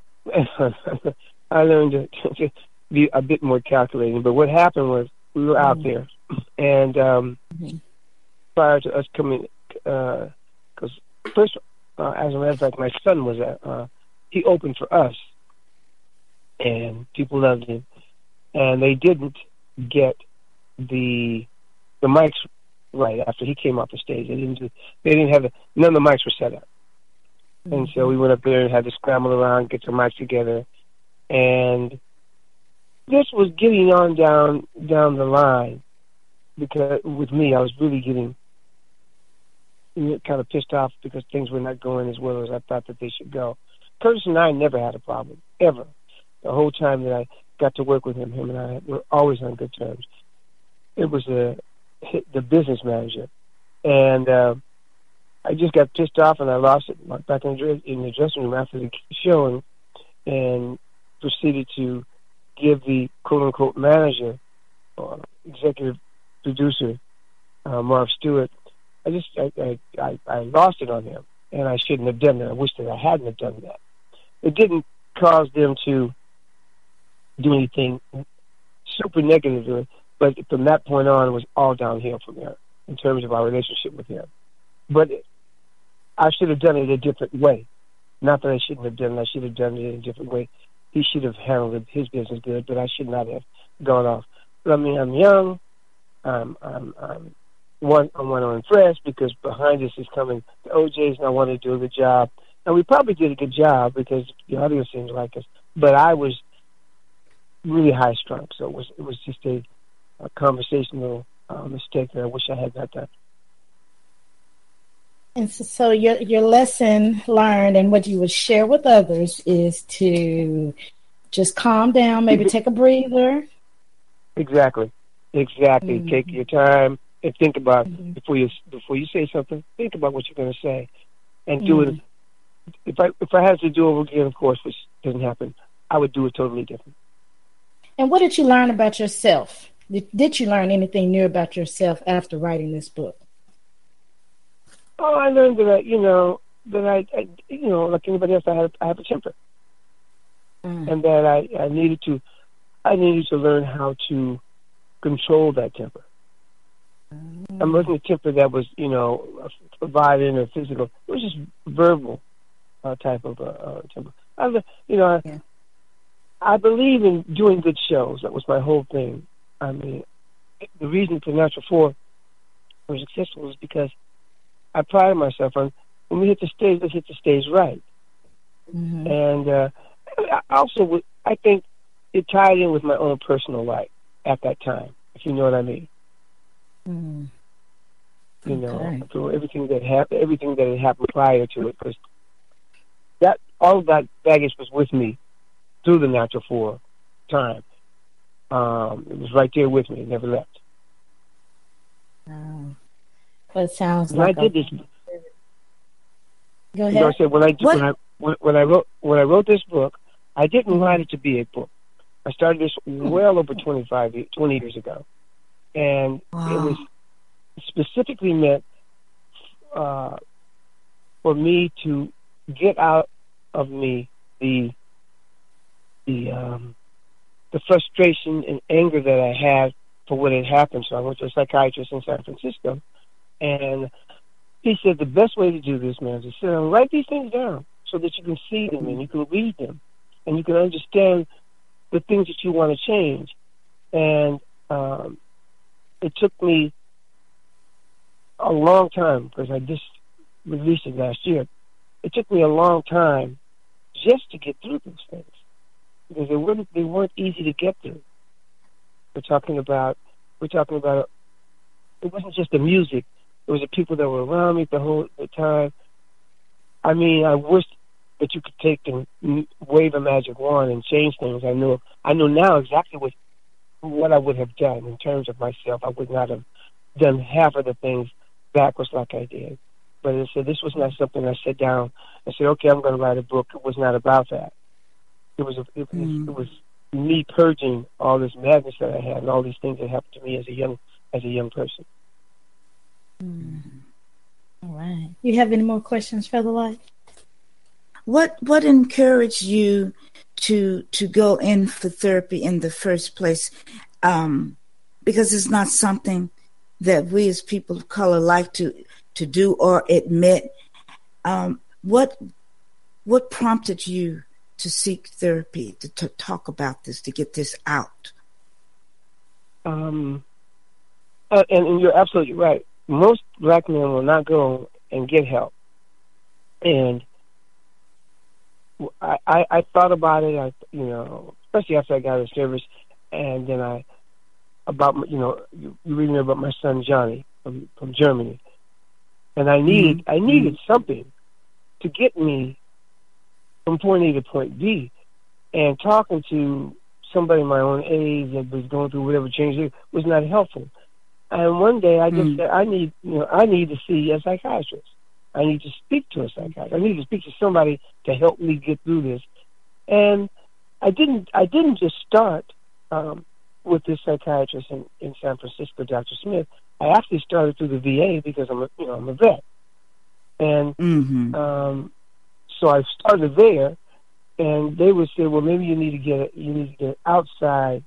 I learned to be a bit more calculating, but what happened was we were out there, and prior to us coming, because first, as a matter of fact, my son was he opened for us, and people loved him, and they didn't get the mics right after he came off the stage. They didn't have none of the mics were set up, and so we went up there and had to scramble around, get the mics together, and this was getting on down the line, because with me, I was really getting kind of pissed off because things were not going as well as I thought that they should go. Curtis and I never had a problem, ever. The whole time that I got to work with him and I were always on good terms. It was the business manager. And I just got pissed off and I lost it back in the dressing room after the show and proceeded to give the quote-unquote manager or executive producer, Marv Stewart, I lost it on him, and I shouldn't have done that. I wish that I hadn't have done that. It didn't cause them to do anything super negative to it, but from that point on, it was all downhill from there in terms of our relationship with him. But I should have done it a different way. Not that I shouldn't have done it. I should have done it in a different way. He should have handled his business good, but I should not have gone off. But I mean, I'm young. I want to impress because behind us is coming the OJs, and I want to do a good job. And we probably did a good job because the audience seems like us. But I was really high strung, so it was just a conversational mistake that I wish I had not done. And so your lesson learned and what you would share with others is to just calm down, maybe take a breather. Exactly. Take your time and think about before you say something. Think about what you're going to say, and do it. If I had to do it over again, of course, which doesn't happen, I would do it totally different. And what did you learn about yourself? Did you learn anything new about yourself after writing this book? Oh, I learned that I like anybody else, I have a temper, and that I needed to learn how to control that temper. I wasn't a temper that was, violent or physical. It was just verbal type of temper. I believe in doing good shows. That was my whole thing. I mean, the reason for Natural 4 was successful is because I pride myself on when we hit the stage, let's hit the stage right. And I think it tied in with my own personal life at that time, if you know what I mean. So everything that had happened prior to it, because all of that baggage was with me through the Natural 4 time. It was right there with me. It never left. But it sounds When I like did this, Go you know, I ahead. said when I wrote this book, I didn't write it to be a book. I started this well over 20 years ago, and it was specifically meant for me to get out of me the frustration and anger that I had for what had happened. So I went to a psychiatrist in San Francisco, and he said the best way to do this, man, is to sit down and write these things down so that you can see them and you can read them and you can understand the things that you want to change. And it took me a long time, because I just released it last year. It took me a long time just to get through those things, because they weren't easy to get through. We're talking about it wasn't just the music. It was the people that were around me the time. I mean, I wish that you could take and wave a magic wand and change things. I know now exactly what I would have done in terms of myself. I would not have done half of the things backwards like I did. But I said this was not something I sat down and said, okay, I'm going to write a book. It was not about that. It was me purging all this madness that I had and all these things that happened to me as a young person. All right. You have any more questions, Featherlight? What encouraged you to go in for therapy in the first place? Because it's not something that we as people of color like to do or admit. What prompted you to seek therapy, to talk about this, to get this out? And you're absolutely right. Most black men will not go and get help. And I thought about it, especially after I got out of service, and then you reading about my son Johnny from Germany, and I needed something to get me from point A to point B, and talking to somebody my own age that was going through whatever change was not helpful. And one day I just said, I need to see a psychiatrist. I need to speak to a psychiatrist. I need to speak to somebody to help me get through this. And I didn't just start with this psychiatrist in San Francisco, Dr. Smith. I actually started through the VA because I'm a vet. And so I started there, and they would say, well, maybe you need to get outside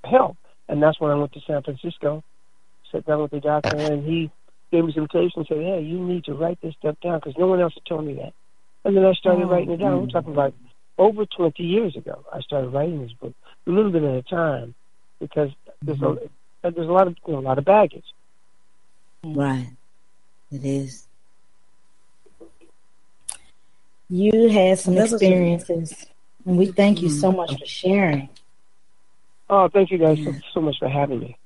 help. And that's when I went to San Francisco, sat down with the doctor, and he gave me some tapes and said, hey, you need to write this stuff down, because no one else had told me that. And then I started writing it down. We're talking about over 20 years ago. I started writing this book a little bit at a time, because there's a lot of baggage. Right. It is. You had some experiences, and we thank you so much for sharing. Oh, thank you guys so much for having me.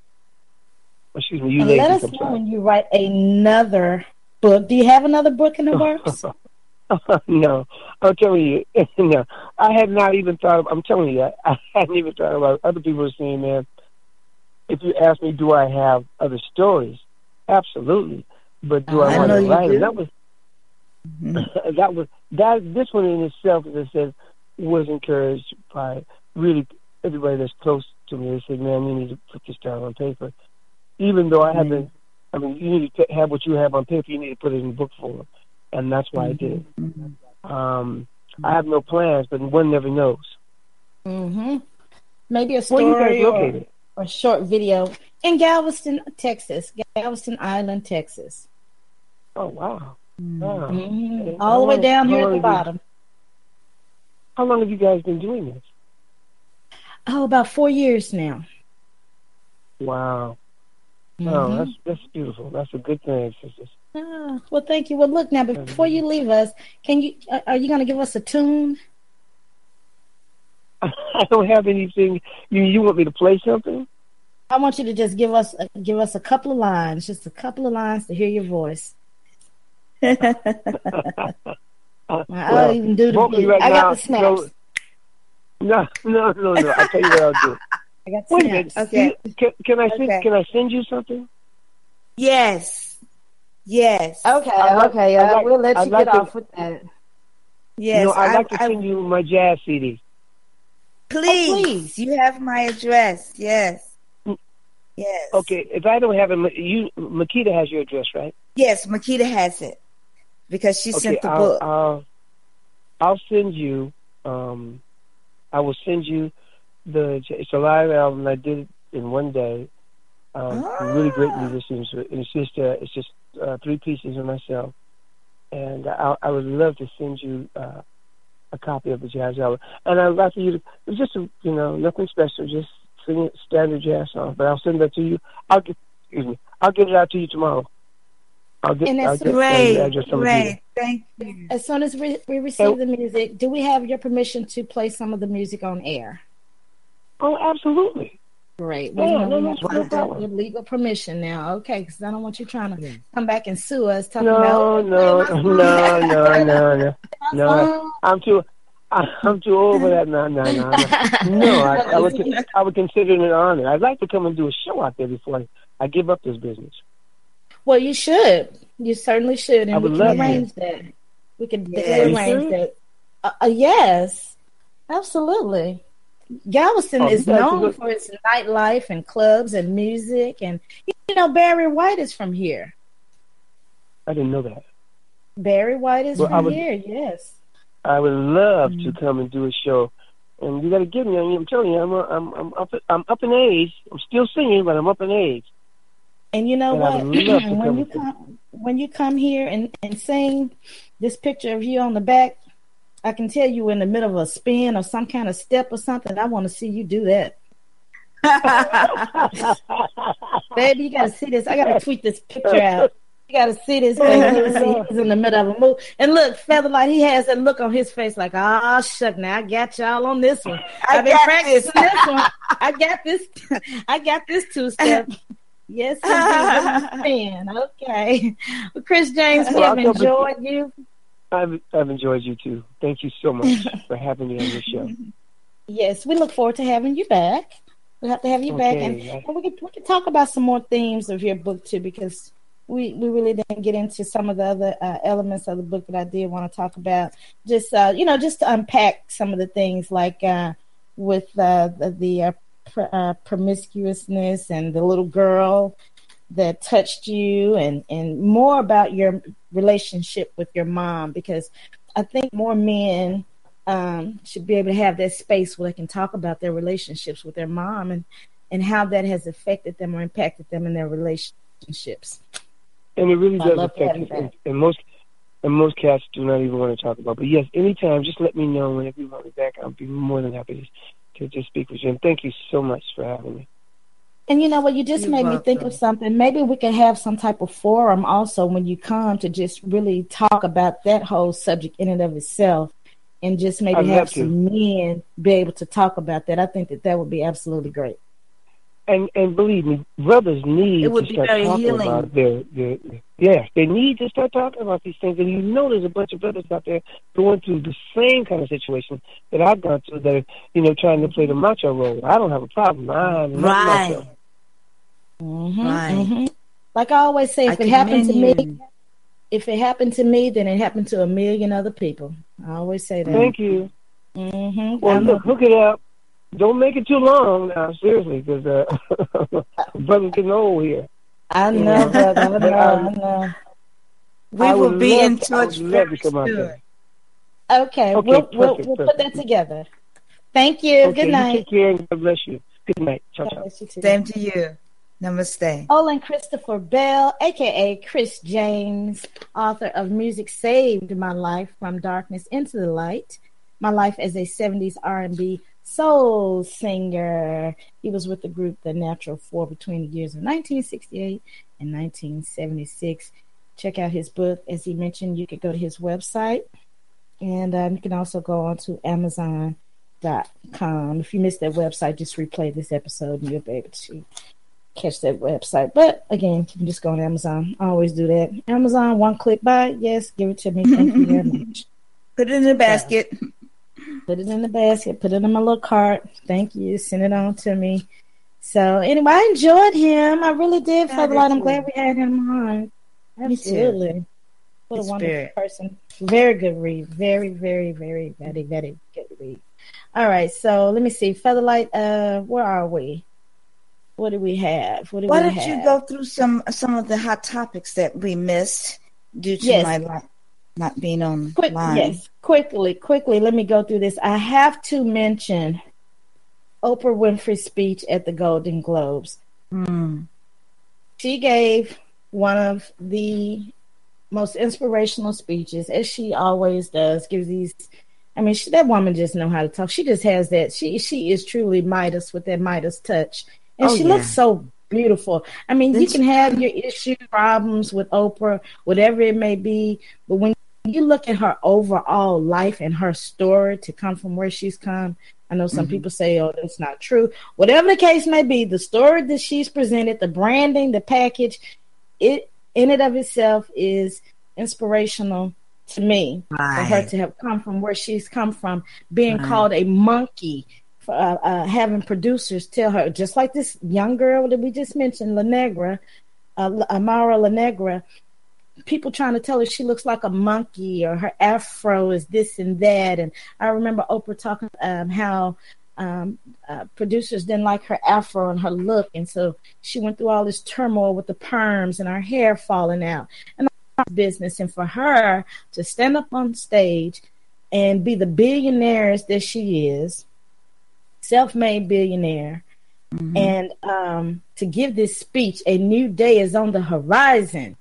Excuse me, you and ladies. Let us know when you write another book. Do you have another book in the works? No, I'm telling you, no. I had not even thought. I'm telling you, I hadn't even thought about. Other people were saying, "Man, if you ask me, do I have other stories? Absolutely, but do I want to write them?" This one in itself, as I said, was encouraged by really everybody that's close to me. They said, "Man, you need to put this down on paper." Even though I haven't, you need to have what you have on paper. You need to put it in book form, and that's why I did it. I have no plans, but one never knows. Maybe a story or a short video in Galveston, Texas. Galveston Island, Texas. Oh, wow. All the way down here at the bottom. How long have you guys been doing this? Oh, about 4 years now. Wow. Oh, that's beautiful. That's a good thing, sisters. Well, thank you. Well, look, now, before you leave us, are you going to give us a tune? I don't have anything. You want me to play something? I want you to just give us a couple of lines, just a couple of lines to hear your voice. I'll even do the beat. Right I now, got the snaps. No. I'll tell you what I'll do. I got Wait a snaps. minute. Okay. Can I send? Okay. Can I send you something? Yes. Yes. Okay, I'd like, we'll let I'd you like get to, off with that. Yes. I'd like to send you my jazz CD. Please. please. You have my address. Yes. Yes. Okay, if I don't have it, Makita has your address, right? Yes, Makita has it because she Okay, sent the book. I'll send you. I will send you it's a live album. I did it in one day. Really great musicians. It's just 3 pieces of myself, and I would love to send you a copy of the jazz album. And I'd like you to. It's just nothing special. Just sing it standard jazz song. But I'll send that to you. I'll get it out to you tomorrow. I'll get your address from you. Thank you. As soon as we receive the music, do we have your permission to play some of the music on air? Oh, absolutely. Great. Yeah, Well, no we have problem. your legal permission now. Okay, because I don't want you trying to come back and sue us. Talking No. I'm too old for that. No. No, I would consider it an honor. I'd like to come and do a show out there before I give up this business. Well, you should. You certainly should, and we can arrange that. We can arrange that. Yes, absolutely. Galveston is known for its nightlife and clubs and music, and Barry White is from here. I didn't know that. Barry White is from here. Yes. I would love to come and do a show, and you got to give me. I'm telling you, I'm up in age. I'm still singing, but I'm up in age. And you know what? When you come here and sing, this picture of you on the back, I can tell you in the middle of a spin or some kind of step or something. I want to see you do that. Baby, you got to see this. I got to tweet this picture out. You got to see this, baby. He's in the middle of a move. And look, Featherlight, he has that look on his face like, shuck, now I got y'all on this one. I've been practicing this one. I got this two-step. Yes, indeed. Okay. Well, Chris James, we have enjoyed you. I've enjoyed you too. Thank you so much for having me on your show. Yes, we look forward to having you back. We'll have to have you back, and we can talk about some more themes of your book too, because we really didn't get into some of the other elements of the book that I did want to talk about. Just just to unpack some of the things like with the promiscuousness and the little girl that touched you, and more about your relationship with your mom, because I think more men should be able to have that space where they can talk about their relationships with their mom and how that has affected them or impacted them in their relationships. And it really does affect you. And most cats do not even want to talk about. But yes, anytime, just let me know whenever you want me back. I'll be more than happy to just speak with you. And thank you so much for having me. And you know what? You just made me think of something. Maybe we could have some type of forum also when you come to just really talk about that whole subject in and of itself, and just maybe have some men be able to talk about that. I think that would be absolutely great. And believe me, brothers need to start talking about they need to start talking about these things. And there's a bunch of brothers out there going through the same kind of situation that I've gone through, that are, trying to play the macho role. I don't have a problem. I'm not macho. Mm-hmm, mm-hmm. Like I always say, if it happened to me, then it happened to a million other people. I always say that. Thank you. Mm-hmm. Well, look, hook it up. Don't make it too long now, seriously, because brother's getting old here. I know, brother. I know. We will be in touch very soon. Okay, we'll put that together. Thank you. Okay, good night. You take care and God bless you. Good night. Ciao, ciao. Same to you. Namaste. Olin Christopher Bell, a.k.a. Chris James, author of Music Saved My Life from Darkness into the Light, My Life as a 70s R&B soul singer. He was with the group The Natural Four between the years of 1968 and 1976. Check out his book. As he mentioned, you could go to his website, and you can also go on to Amazon.com. If you missed that website, just replay this episode and you'll be able to catch that website. But again, you can just go on Amazon. I always do that. Amazon, one click buy. Yes, give it to me. Thank you very much. Put it in the basket. Put it in the basket. Put it in my little cart. Thank you. Send it on to me. So anyway, I enjoyed him. I really did, Featherlight. I'm glad we had him on. Absolutely. What a wonderful person. Very good read. Very, very, very, very, very good read. All right. So let me see. Featherlight, where are we? What do we have? Why don't you go through some of the hot topics that we missed due to my not being on line? Yes. Quickly. Let me go through this. I have to mention Oprah Winfrey's speech at the Golden Globes. She gave one of the most inspirational speeches, as she always does. Gives these. I mean, that woman just knows how to talk. She just has that. She is truly Midas with that Midas touch, and she looks so beautiful. I mean, you can have your issue, problems with Oprah, whatever it may be, but when you look at her overall life and her story to come from where she's come. I know some people say, oh, that's not true. Whatever the case may be, the story that she's presented, the branding, the package, it in and of itself is inspirational to me. For her to have come from where she's come from, being called a monkey, for having producers tell her, just like this young girl that we just mentioned, Amara La Negra, people trying to tell her she looks like a monkey or her afro is this and that. And I remember Oprah talking how producers didn't like her afro and her look, and so she went through all this turmoil with the perms and her hair falling out and all this business. And for her to stand up on stage and be the billionaires that she is, self-made billionaire, and to give this speech, a new day is on the horizon.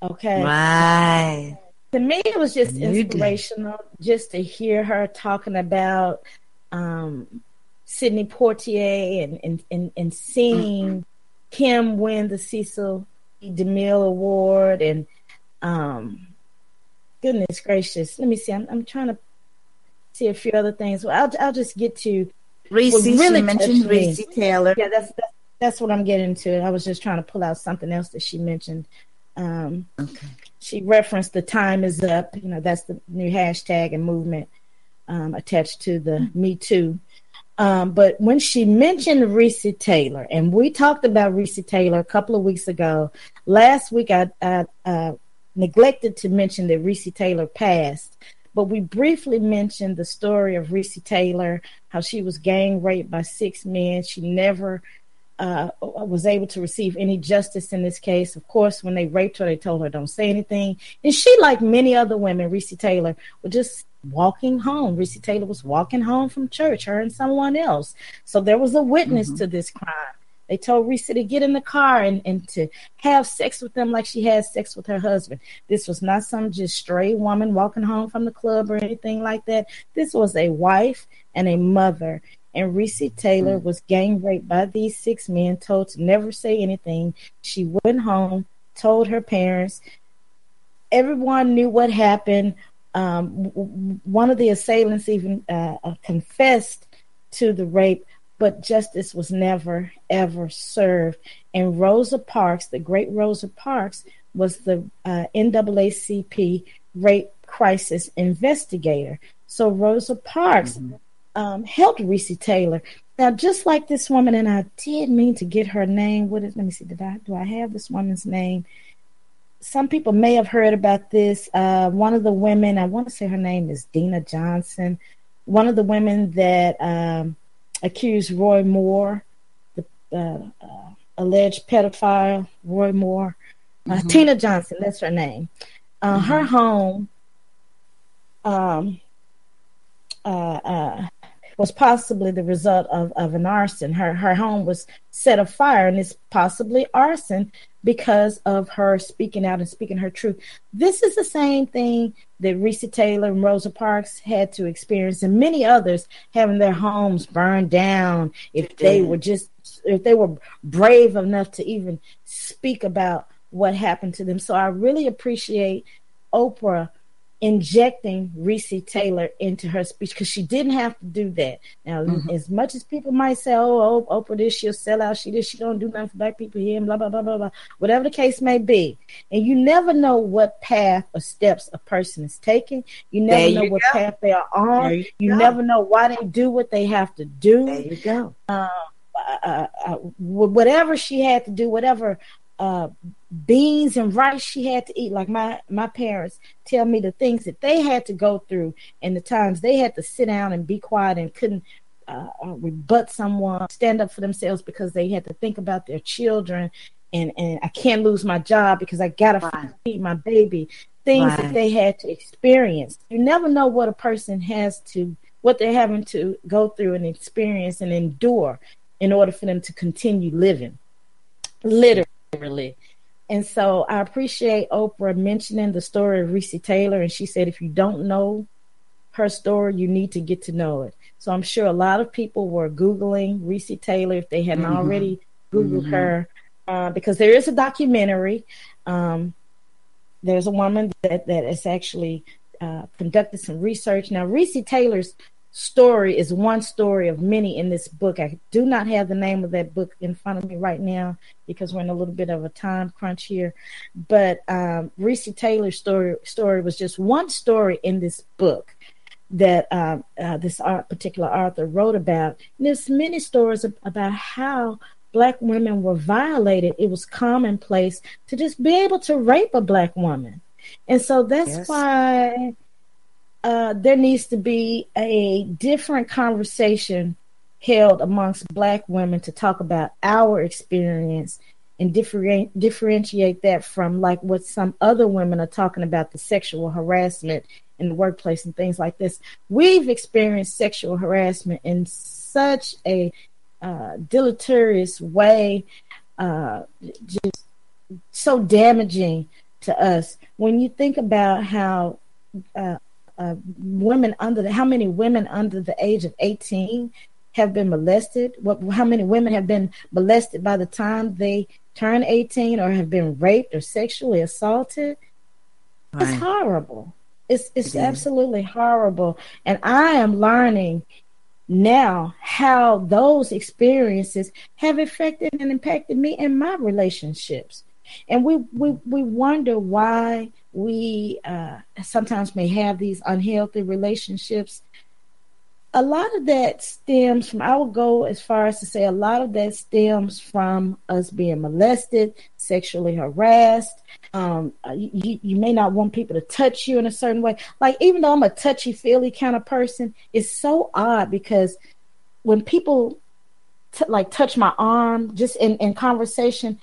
Okay. Right. To me, it was just inspirational just to hear her talking about Sidney Poitier and seeing him win the Cecil DeMille Award. And goodness gracious, let me see. I'm trying to see a few other things. Well, I'll just get to Reese. Really mentioned Reese Taylor. Yeah, that's what I'm getting to. I was just trying to pull out something else that she mentioned. She referenced the time is up. You know, that's the new hashtag and movement attached to the Me Too. But when she mentioned Reese Taylor, and we talked about Reese Taylor a couple of weeks ago, last week I neglected to mention that Reese Taylor passed, but we briefly mentioned the story of Reese Taylor, how she was gang raped by 6 men. She never was able to receive any justice in this case. Of course, when they raped her, they told her don't say anything. And she, like many other women, Reese Taylor, was just walking home. Reese Taylor was walking home from church, her and someone else. So there was a witness to this crime. They told Reese to get in the car and to have sex with them like she had sex with her husband. This was not some just stray woman walking home from the club or anything like that. This was a wife and a mother. And Reese Taylor was gang raped by these 6 men, told to never say anything. She went home, told her parents. Everyone knew what happened. One of the assailants even confessed to the rape, but justice was never, ever served. And Rosa Parks, the great Rosa Parks, was the NAACP rape crisis investigator. So Rosa Parks helped Reese Taylor. Now, just like this woman, and I did mean to get her name. Let me see. Do I have this woman's name? Some people may have heard about this. One of the women, I want to say her name is Dina Johnson. One of the women that accused Roy Moore, the alleged pedophile, Roy Moore. Tina Johnson, that's her name. Her home was possibly the result of an arson. Her home was set afire, and it's possibly arson because of her speaking out and speaking her truth. This is the same thing that Reese Taylor and Rosa Parks had to experience, and many others having their homes burned down if they were brave enough to even speak about what happened to them. So I really appreciate Oprah injecting Reese Taylor into her speech, because she didn't have to do that. Now, as much as people might say, oh, Oprah this, she'll sell out, she don't do nothing for black people here, and blah, blah, blah, blah, blah, whatever the case may be. And you never know what path or steps a person is taking. You never know what path they are on. You never know why they do what they have to do. There you go. Whatever she had to do, whatever beans and rice she had to eat, like my parents tell me the things that they had to go through and the times they had to sit down and be quiet and couldn't rebut someone, stand up for themselves because they had to think about their children, and I can't lose my job because I gotta feed my baby. Things that they had to experience. You never know what a person what they're having to go through and experience and endure in order for them to continue living, literally. And so I appreciate Oprah mentioning the story of Reese Taylor. And she said, if you don't know her story, you need to get to know it. So I'm sure a lot of people were Googling Reese Taylor if they hadn't already Googled her, because there is a documentary. There's a woman that has actually conducted some research. Now, Reese Taylor's story is one story of many in this book. I do not have the name of that book in front of me right now because we're in a little bit of a time crunch here. But Reese Taylor's story was just one story in this book that this particular author wrote about. And there's many stories about how Black women were violated. It was commonplace to just be able to rape a Black woman. And so that's why there needs to be a different conversation held amongst Black women to talk about our experience and differentiate that from like what some other women are talking about, the sexual harassment in the workplace and things like this. We've experienced sexual harassment in such a deleterious way, just so damaging to us. When you think about how how many women under the age of 18 have been molested, how many women have been molested by the time they turn 18 or have been raped or sexually assaulted. It's horrible. It's absolutely horrible. And I am learning now how those experiences have affected and impacted me in my relationships. And we wonder why we sometimes may have these unhealthy relationships. A lot of that stems from, I would go as far as to say, a lot of that stems from us being molested, sexually harassed. You may not want people to touch you in a certain way. Like, even though I'm a touchy-feely kind of person, it's so odd because when people touch my arm just in conversation,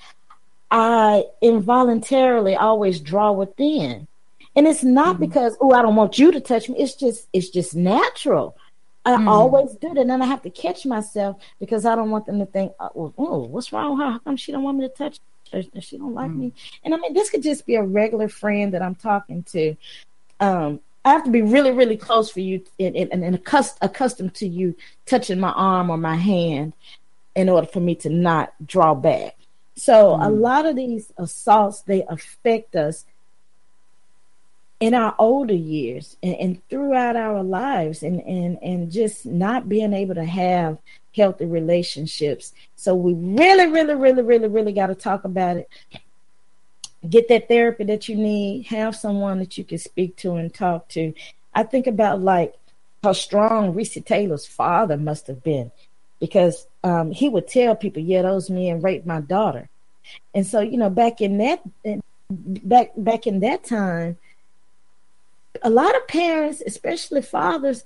I involuntarily always draw within. And it's not because, I don't want you to touch me. It's just natural. I always do that. And then I have to catch myself because I don't want them to think, what's wrong with her? How come she don't want me to touch her? She don't like me? And I mean, this could just be a regular friend that I'm talking to. I have to be really, really close for you and accustomed to you touching my arm or my hand in order for me to not draw back. So a lot of these assaults, they affect us in our older years and throughout our lives and just not being able to have healthy relationships. So we really, really, really, really, really got to talk about it. Get that therapy that you need. Have someone that you can speak to and talk to. I think about like how strong Reese Taylor's father must have been, because he would tell people, those men raped my daughter. And so, back in that time, a lot of parents, especially fathers,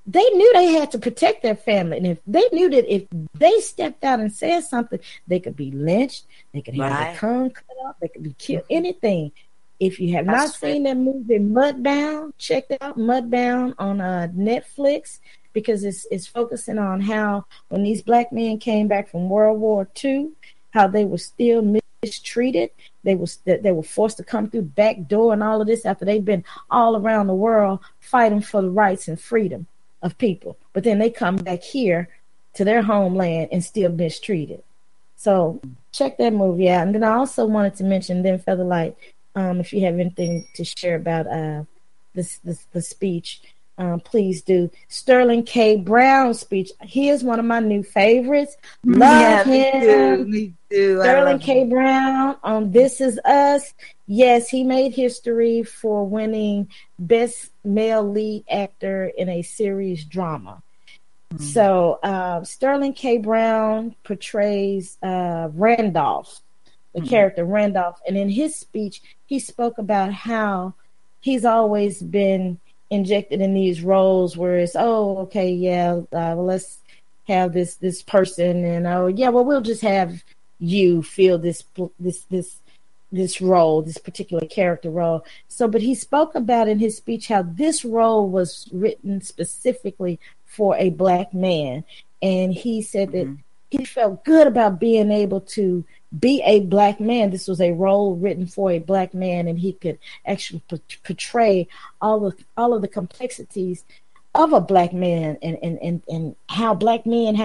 they knew they had to protect their family. And if they knew that if they stepped out and said something, they could be lynched, they could have their tongue cut off, they could be killed, anything. If you have not seen that movie Mudbound, check it out, Mudbound on Netflix, because it's focusing on how when these Black men came back from World War II, how they were still mistreated. They were forced to come through the back door and all of this after they've been all around the world fighting for the rights and freedom of people. But then they come back here to their homeland and still mistreated. So check that movie out. And then I also wanted to mention, then Featherlight, if you have anything to share about the speech, please do. Sterling K. Brown's speech. He is one of my new favorites. Love him. Me too. Sterling K. Brown on This Is Us. Yes, he made history for winning Best Male Lead Actor in a Series Drama. Mm-hmm. So Sterling K. Brown portrays Randolph, the character Randolph. And in his speech, he spoke about how he's always been injected in these roles where it's, well, let's have this person, and we'll just have you feel this role, this particular character role. So, but he spoke about in his speech how this role was written specifically for a Black man, and he said that he felt good about being able to be a Black man. This was a role written for a Black man, and he could actually portray all of the complexities of a Black man, and how Black men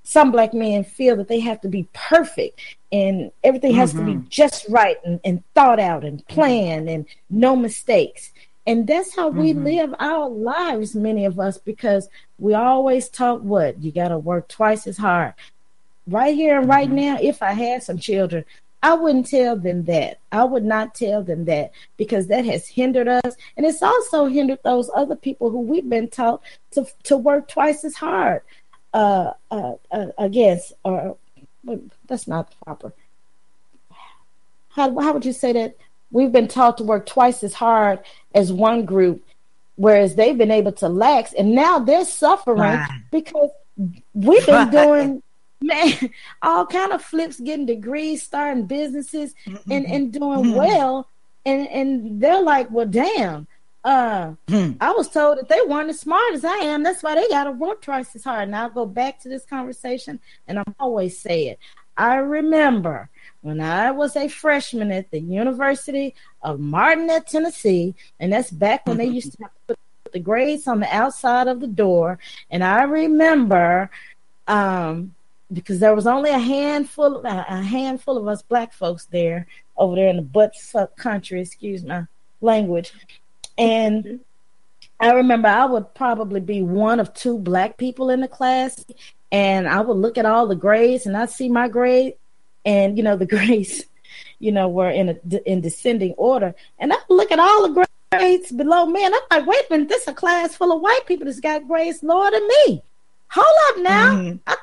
some Black men feel that they have to be perfect, and everything has to be just right and thought out and planned and no mistakes. And that's how we live our lives, many of us, because we always talk you got to work twice as hard. Right here and right now, if I had some children, I wouldn't tell them that. I would not tell them that, because that has hindered us. And it's also hindered those other people who we've been taught to work twice as hard against. Or that's not proper. How would you say that? We've been taught to work twice as hard as one group, whereas they've been able to lax. And now they're suffering because we've been doing... all kind of flips, getting degrees, starting businesses, and doing well, and they're like, well, damn, I was told that they weren't as smart as I am. That's why they got to work twice as hard. And I'll go back to this conversation, and I'm always say it. I remember when I was a freshman at the University of Martinet, Tennessee, and that's back when they used to have to put the grades on the outside of the door. And I remember, because there was only a handful of us Black folks over there in the butt-fuck country, excuse my language. And I remember I would probably be one of two Black people in the class, and I would look at all the grades, and I'd see my grade, and the grades, were in descending order, and I would look at all the grades below me, and I'm like, wait a minute, this is a class full of white people that's got grades lower than me. Hold up now. I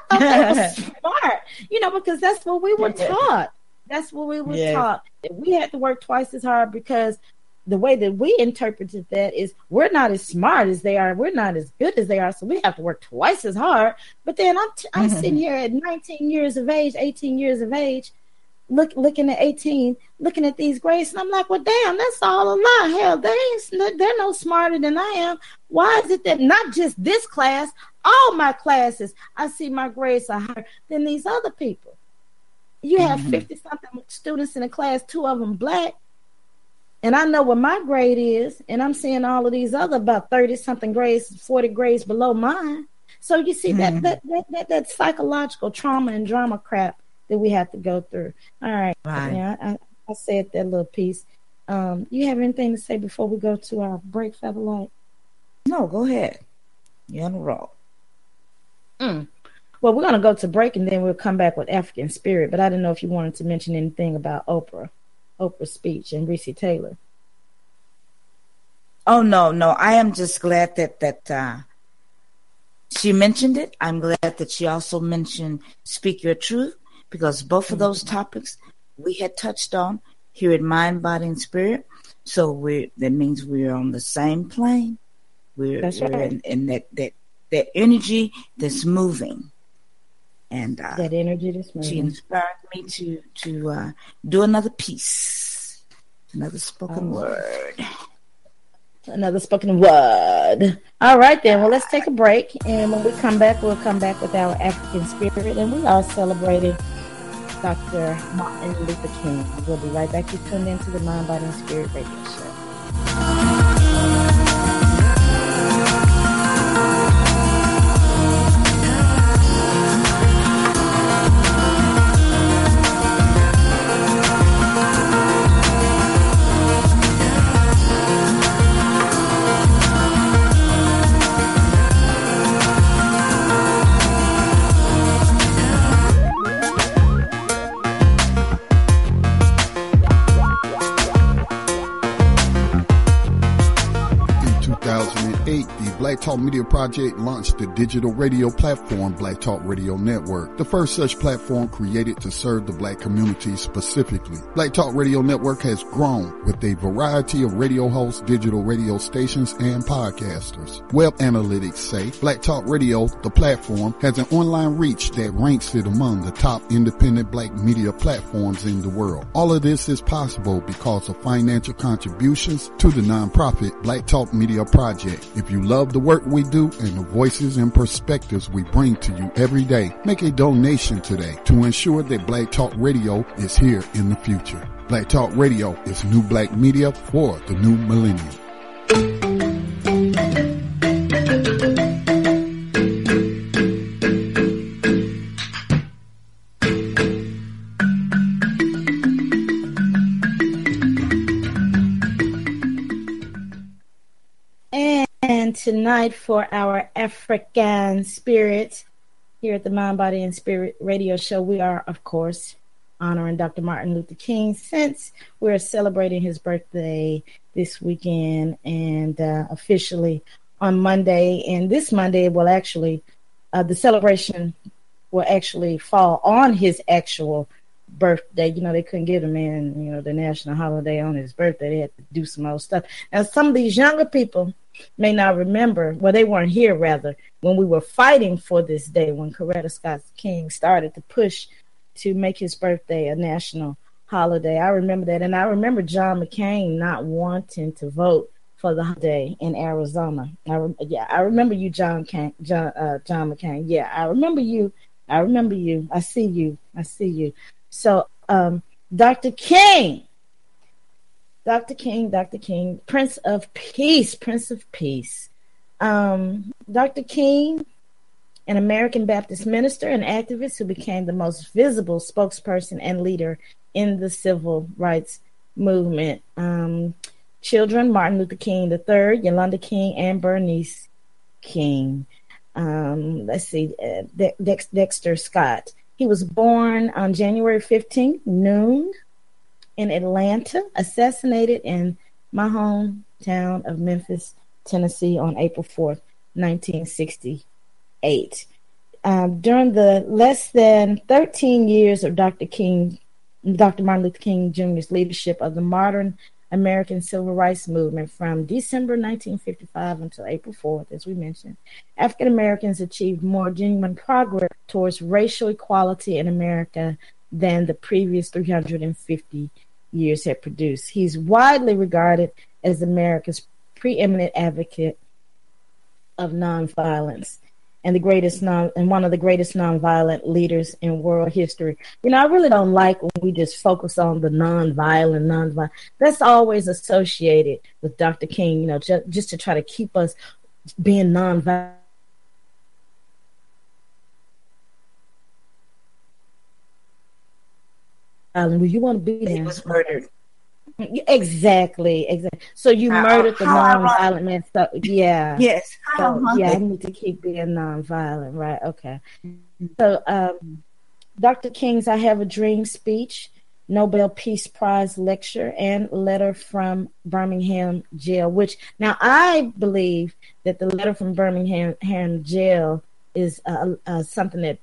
thought they were smart, because that's what we were taught. That's what we were taught. That we had to work twice as hard, because the way that we interpreted that is we're not as smart as they are. We're not as good as they are. So we have to work twice as hard. But then I'm sitting here at 19 years of age, 18 years of age, looking at 18, looking at these grades, and I'm like, well, damn, that's all a lie. Hell, they're no smarter than I am. Why is it that not just this class, all my classes, I see my grades are higher than these other people? You have 50-something students in a class, 2 of them Black, and I know what my grade is, and I'm seeing all of these other about 30-something grades, 40 grades below mine. So you see that psychological trauma and drama crap that we have to go through. All right. Yeah, I said that little piece. You have anything to say before we go to our break, Featherlight? No, go ahead. You're on the roll. Well, we're going to go to break, and then we'll come back with African Spirit. But I didn't know if you wanted to mention anything about Oprah's speech and Reese Taylor. Oh, no. I am just glad that she mentioned it. I'm glad that she also mentioned Speak Your Truth, because both of those topics we had touched on here at Mind, Body, and Spirit. So that means we're on the same plane. We're in that energy that's moving. And that energy that's moving. She inspired me to do another piece, another spoken word. Another spoken word. All right, then. Well, let's take a break. And when we come back, we'll come back with our African Spirit. And we are celebrating Dr. Martin Luther King. We'll be right back. You tuned into the Mind, Body, and Spirit radio show. 2008, the Black Talk Media Project launched the digital radio platform Black Talk Radio Network, the first such platform created to serve the Black community specifically. Black Talk Radio Network has grown with a variety of radio hosts, digital radio stations, and podcasters. Web analytics say Black Talk Radio, the platform, has an online reach that ranks it among the top independent Black media platforms in the world. All of this is possible because of financial contributions to the nonprofit Black Talk Media Project. If you love the work we do and the voices and perspectives we bring to you every day, make a donation today to ensure that Black Talk Radio is here in the future. Black Talk Radio is new Black media for the new millennium. Tonight for our African Spirit here at the Mind, Body, and Spirit Radio Show, we are, of course, honoring Dr. Martin Luther King since we're celebrating his birthday this weekend and officially on Monday. And this Monday will actually, the celebration will actually fall on his actual birthday. You know, they couldn't give him the national holiday on his birthday. They had to do some old stuff. Now, some of these younger people may not remember, well, they weren't here, rather, when we were fighting for this day, when Coretta Scott King started to push to make his birthday a national holiday. I remember that. And I remember John McCain not wanting to vote for the holiday in Arizona. I remember you, John McCain. Yeah, I remember you. I see you. So, Dr. King, Prince of Peace. Dr. King, an American Baptist minister and activist who became the most visible spokesperson and leader in the civil rights movement. Children, Martin Luther King III, Yolanda King, and Bernice King. Dexter Scott. He was born on January 15th, noon, in Atlanta, assassinated in my hometown of Memphis, Tennessee on April 4th, 1968. During the less than 13 years of Dr. Martin Luther King Jr.'s leadership of the modern American Civil Rights Movement from December 1955 until April 4th, as we mentioned, African Americans achieved more genuine progress towards racial equality in America than the previous 350 years had produced. He's widely regarded as America's preeminent advocate of nonviolence and one of the greatest nonviolent leaders in world history. You know, I really don't like when we just focus on the nonviolent. That's always associated with Dr. King, you know, just to try to keep us being nonviolent. Well, you want to be there. He was murdered. Exactly. So you murdered the nonviolent man. So yeah. Yes. So, yeah, I need to keep being nonviolent, right? Okay. So Dr. King's I Have a Dream speech, Nobel Peace Prize lecture, and letter from Birmingham jail, which now I believe that the letter from Birmingham jail is something that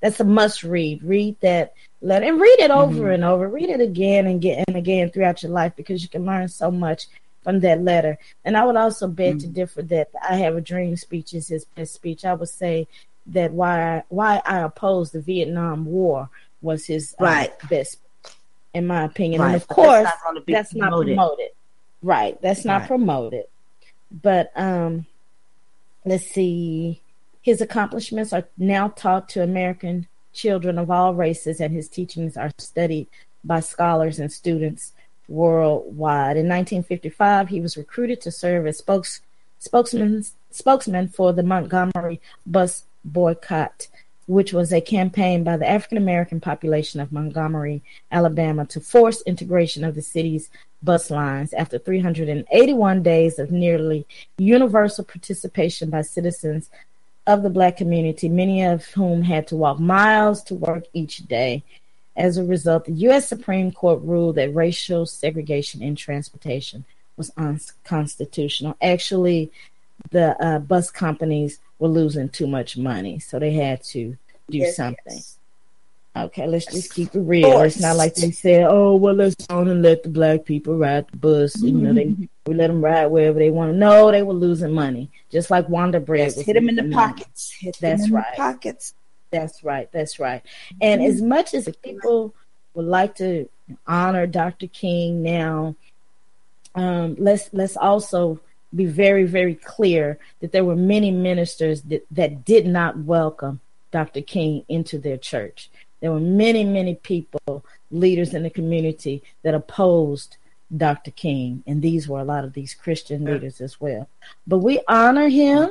that's a must read. Read that letter and read it over and over. Read it again and again throughout your life, because you can learn so much from that letter. And I would also beg to differ that I Have a Dream speech is his best speech. I would say that why I oppose the Vietnam War was his best, in my opinion. Right. And of course, that's not promoted. Right. That's not promoted. But let's see. His accomplishments are now taught to American children of all races, and his teachings are studied by scholars and students worldwide. In 1955, he was recruited to serve as spokesman for the Montgomery bus boycott, which was a campaign by the African American population of Montgomery, Alabama, to force integration of the city's bus lines. After 381 days of nearly universal participation by citizens of the Black community, many of whom had to walk miles to work each day. As a result, the U.S. Supreme Court ruled that racial segregation in transportation was unconstitutional. Actually, the bus companies were losing too much money, so they had to do something. Yes. Okay, let's just keep it real. It's not like they said, "Oh, well, let's go on and let the black people ride the bus." You know, we let them ride wherever they want. No, they were losing money, just like Wonder Bread was. Hit them in the pockets. Hit them in the pockets. That's right. That's right. And as much as people would like to honor Dr. King now, let's also be very, very clear that there were many ministers that did not welcome Dr. King into their church. There were many, many people, leaders in the community, that opposed Dr. King, and these were a lot of these Christian leaders as well. But we honor him.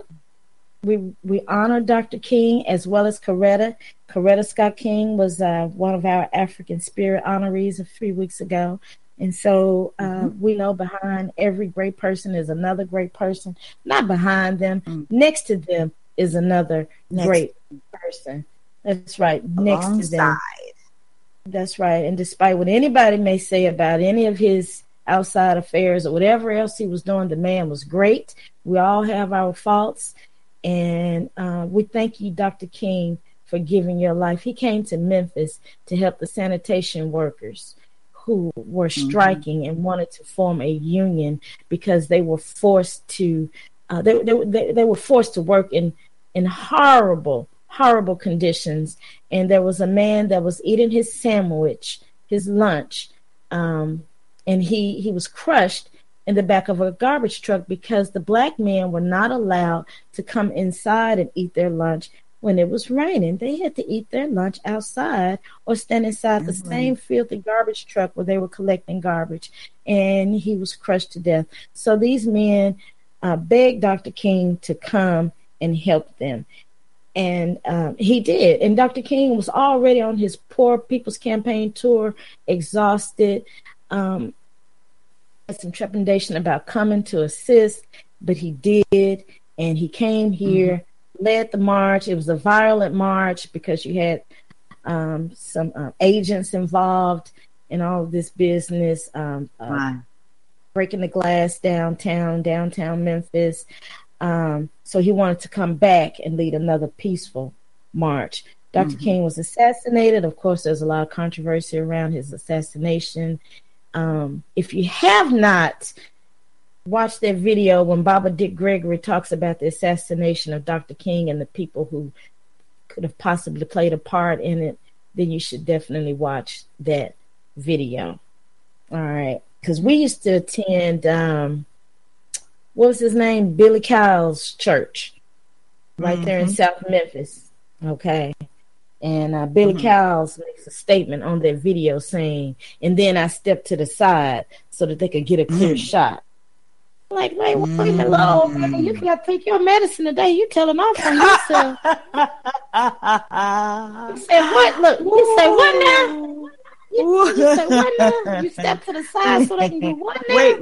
We honor Dr. King as well as Coretta. Coretta Scott King was one of our African Spirit honorees of 3 weeks ago. And so we know behind every great person is another great person. Not behind them. Next to them is another great person. That's right. Next to them. That's right. And despite what anybody may say about any of his outside affairs or whatever else he was doing, the man was great. We all have our faults. And we thank you, Dr. King, for giving your life. He came to Memphis to help the sanitation workers who were striking and wanted to form a union because they were forced to they were forced to work in horrible conditions. And there was a man that was eating his sandwich, his lunch, and he was crushed in the back of a garbage truck because the black men were not allowed to come inside and eat their lunch when it was raining. They had to eat their lunch outside or stand inside the same filthy garbage truck where they were collecting garbage. And he was crushed to death. So these men begged Dr. King to come and help them. And he did. And Dr. King was already on his Poor People's Campaign tour, exhausted, had some trepidation about coming to assist, but he did. And he came here, led the march. It was a violent march because you had some agents involved in all of this business, breaking the glass downtown Memphis. So he wanted to come back and lead another peaceful march. Dr. King was assassinated. Of course, there's a lot of controversy around his assassination. If you have not watched that video when Baba Dick Gregory talks about the assassination of Dr. King and the people who could have possibly played a part in it, then you should definitely watch that video. All right. Because we used to attend, what was his name? Billy Kyle's church right there in South Memphis. Okay. And Billy Cowles makes a statement on their video saying, and then I stepped to the side so that they could get a clear shot. Like, wait a minute, little man, you got to take your medicine today. You telling off on yourself. You said what? Look, you say what now? You say what now? You step to the side so they can do what now? Wait,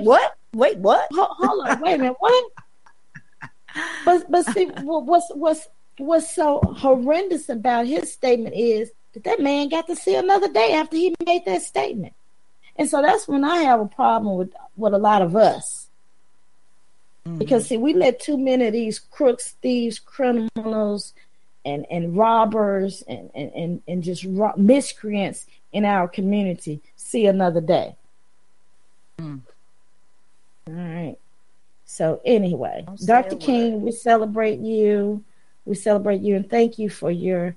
what? Wait, what? Hold on, wait a minute, what? But see, what's so horrendous about his statement is that man got to see another day after he made that statement. And so that's when I have a problem with a lot of us. Because, see, we let too many of these crooks, thieves, criminals, and robbers and just miscreants in our community see another day. All right. So anyway, Dr. King, we celebrate you. We celebrate you and thank you for your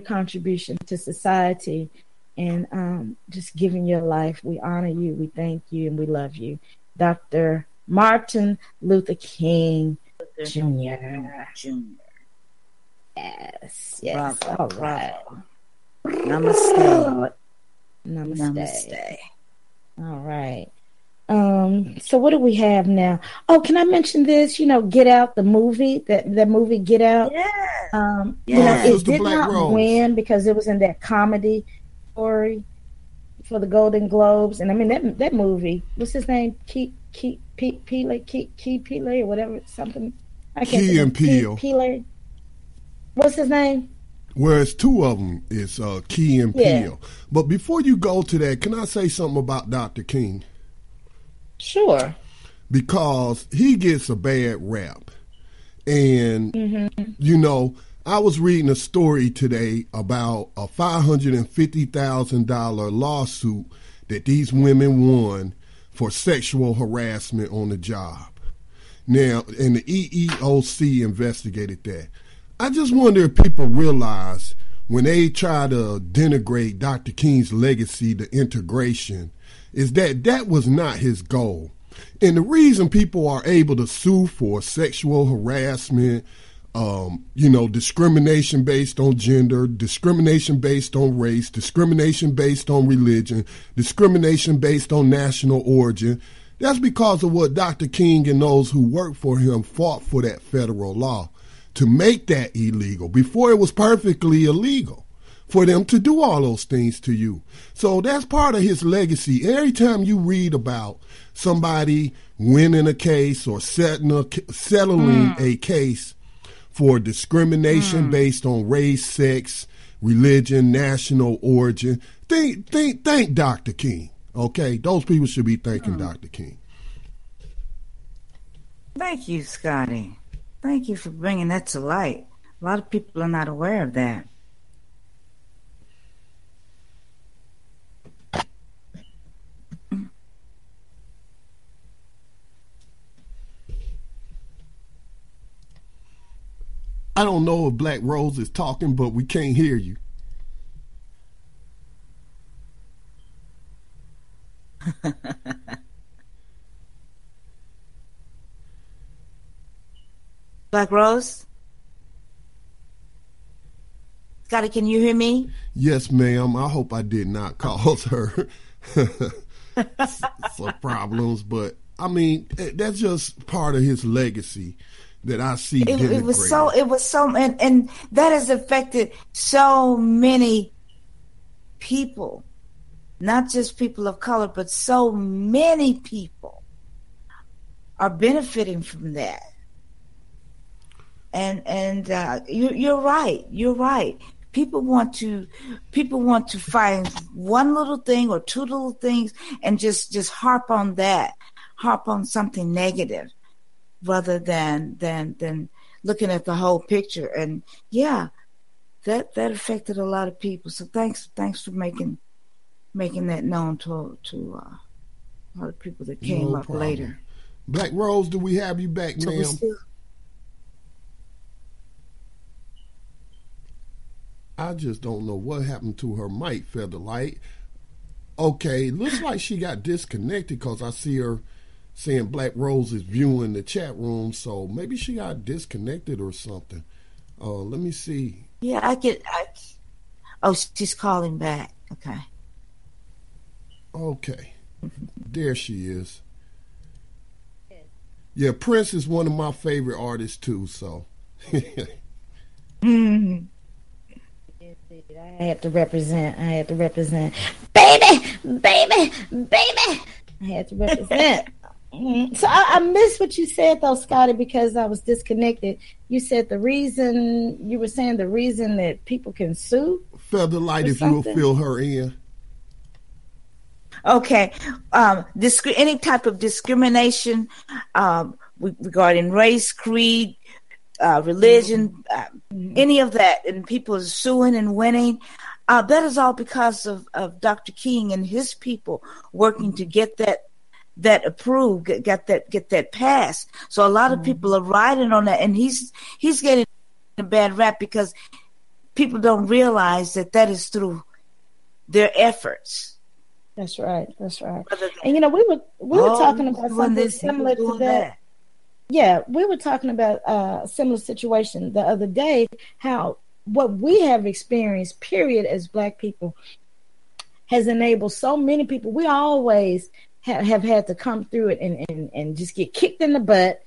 contribution to society and just giving your life. We honor you, we thank you, and we love you. Dr. Martin Luther King Jr. Yes. Bravo, all right. Namaste. All right. So what do we have now? Oh, can I mention this? Get Out, the movie, that movie Get Out. Yeah. It did not win because it was in that comedy story for the Golden Globes. And I mean, that movie, what's his name? Key Peele or whatever, something. I can't Key and Peele. Peele. What's his name? Well, it's two of them. It's Key and Peele. But before you go to that, can I say something about Dr. King? Sure. because he gets a bad rap. And, you know, I was reading a story today about a $550,000 lawsuit that these women won for sexual harassment on the job. Now, and the EEOC investigated that. I just wonder if people realize when they try to denigrate Dr. King's legacy, the integration, is that was not his goal. And the reason people are able to sue for sexual harassment, you know, discrimination based on gender, discrimination based on race, discrimination based on religion, discrimination based on national origin, that's because of what Dr. King and those who worked for him fought for that federal law to make that illegal before it was perfectly illegal for them to do all those things to you. So that's part of his legacy. Every time you read about somebody winning a case or settling a case for discrimination based on race, sex, religion, national origin, thank Dr. King. Okay, those people should be thanking Dr. King. Thank you, Scotty. Thank you for bringing that to light. A lot of people are not aware of that. I don't know if Black Rose is talking, but we can't hear you. Black Rose? Scotty, can you hear me? Yes, ma'am. I hope I did not cause her some problems, but I mean, that's just part of his legacy that I see. It was so, and that has affected so many people, not just people of color, but so many people are benefiting from that. And you're right. You're right. People want to find one little thing or two little things and just harp on something negative, rather than looking at the whole picture. And yeah, that affected a lot of people. So thanks for making that known to a lot of people that came up later. Black Rose, do we have you back, so ma'am? I just don't know what happened to her mic, Featherlight. Okay, looks like she got disconnected because I see her saying Black Rose is viewing the chat room, so maybe she got disconnected or something. Let me see. Yeah, she's calling back. Okay. There she is. Yeah, Prince is one of my favorite artists too, so. I had to represent. Baby. I had to represent. So I missed what you said though, Scotty, because I was disconnected. You said you were saying the reason that people can sue? Featherlight, if you will fill her in. Okay. Any type of discrimination regarding race, creed, religion, any of that, and people are suing and winning. That is all because of Dr. King and his people working to get that approved, get that passed. So a lot of people are riding on that, and he's getting a bad rap because people don't realize that is through their efforts. That's right. And you know, we were talking about something similar to that. Yeah, we were talking about a similar situation the other day, how what we have experienced, period, as Black people has enabled so many people. We always have had to come through it and just get kicked in the butt,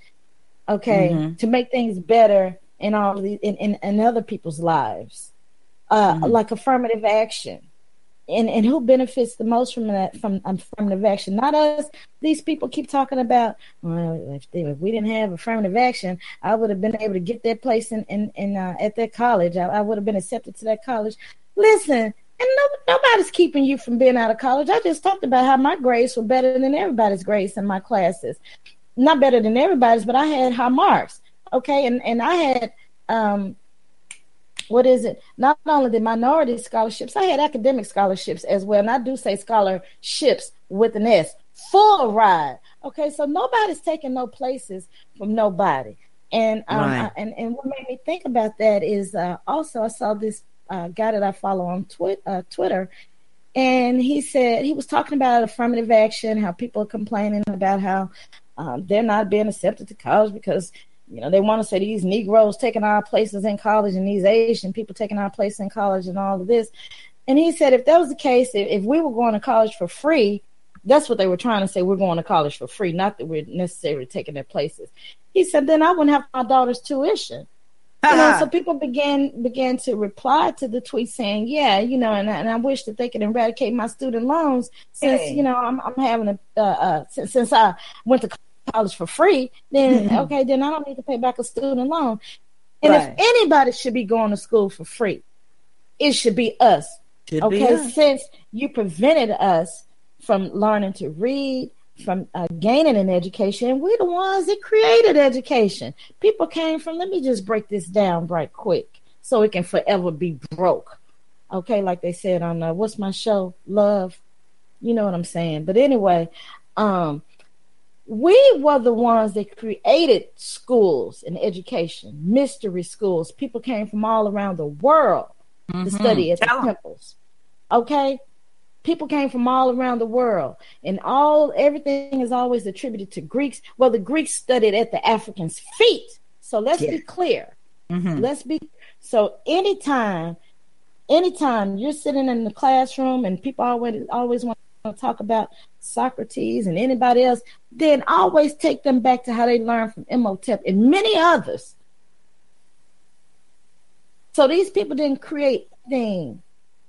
to make things better in all of these, in other people's lives, like affirmative action. And who benefits the most from that, from affirmative action? Not us. These people keep talking about, well, if we didn't have affirmative action, I would have been able to get that place at that college. I would have been accepted to that college. Listen, and nobody's keeping you from being out of college. I just talked about how my grades were better than everybody's grades in my classes. not better than everybody's, but I had high marks. Okay, and I had not only the minority scholarships, I had academic scholarships as well. And I do say scholarships with an S, full ride. Okay, so nobody's taking no places from nobody. And Right. and what made me think about that is also I saw this guy that I follow on Twitter, and he said he was talking about affirmative action, how people are complaining about how they're not being accepted to college because they want to say these Negroes taking our places in college and these Asian people taking our place in college and all of this. And he said if that was the case, if we were going to college for free, that's what they were trying to say. We're going to college for free, not that we're necessarily taking their places. He said, then I wouldn't have my daughter's tuition. So people began to reply to the tweet saying, yeah, and I wish that they could eradicate my student loans since, I'm having since I went to college for free, then, okay, then I don't need to pay back a student loan. And if anybody should be going to school for free, it should be us. Since you prevented us from learning to read, from gaining an education, we're the ones that created education. People came from, let me just break this down right quick so it can forever be broke. Okay, like they said on what's my show? Love. You know what I'm saying? But anyway, we were the ones that created schools and education, mystery schools. People came from all around the world to study at the temples. Okay? People came from all around the world, and everything is always attributed to Greeks. Well, the Greeks studied at the Africans' feet. So let's be clear. So anytime you're sitting in the classroom and people always want to talk about Socrates and anybody else, then always take them back to how they learned from Imhotep and many others. So these people didn't create things.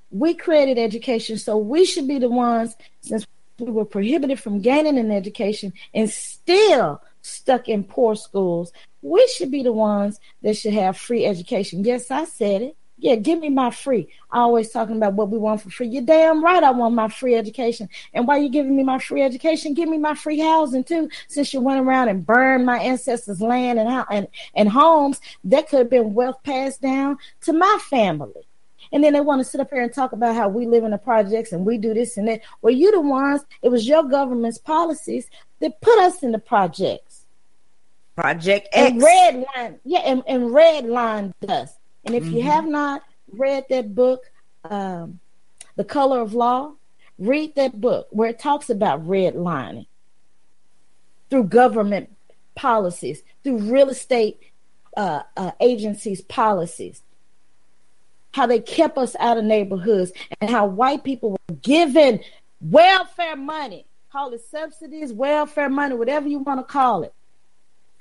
We created education, so we should be the ones, since we were prohibited from gaining an education and still stuck in poor schools, we should be the ones that should have free education. Yes, I said it. Yeah, give me my free. Always talking about what we want for free. You're damn right I want my free education. And while you're giving me my free education, give me my free housing too, since you went around and burned my ancestors' land and homes that could have been wealth passed down to my family. And then they want to sit up here and talk about how we live in the projects and we do this and that. Well, you the ones, it was your government's policies that put us in the projects. Project X. And redlined us. And if you have not read that book, The Color of Law, read that book where it talks about redlining through government policies, through real estate agencies' policies. How they kept us out of neighborhoods and how white people were given welfare money, call it subsidies, welfare money, whatever you want to call it.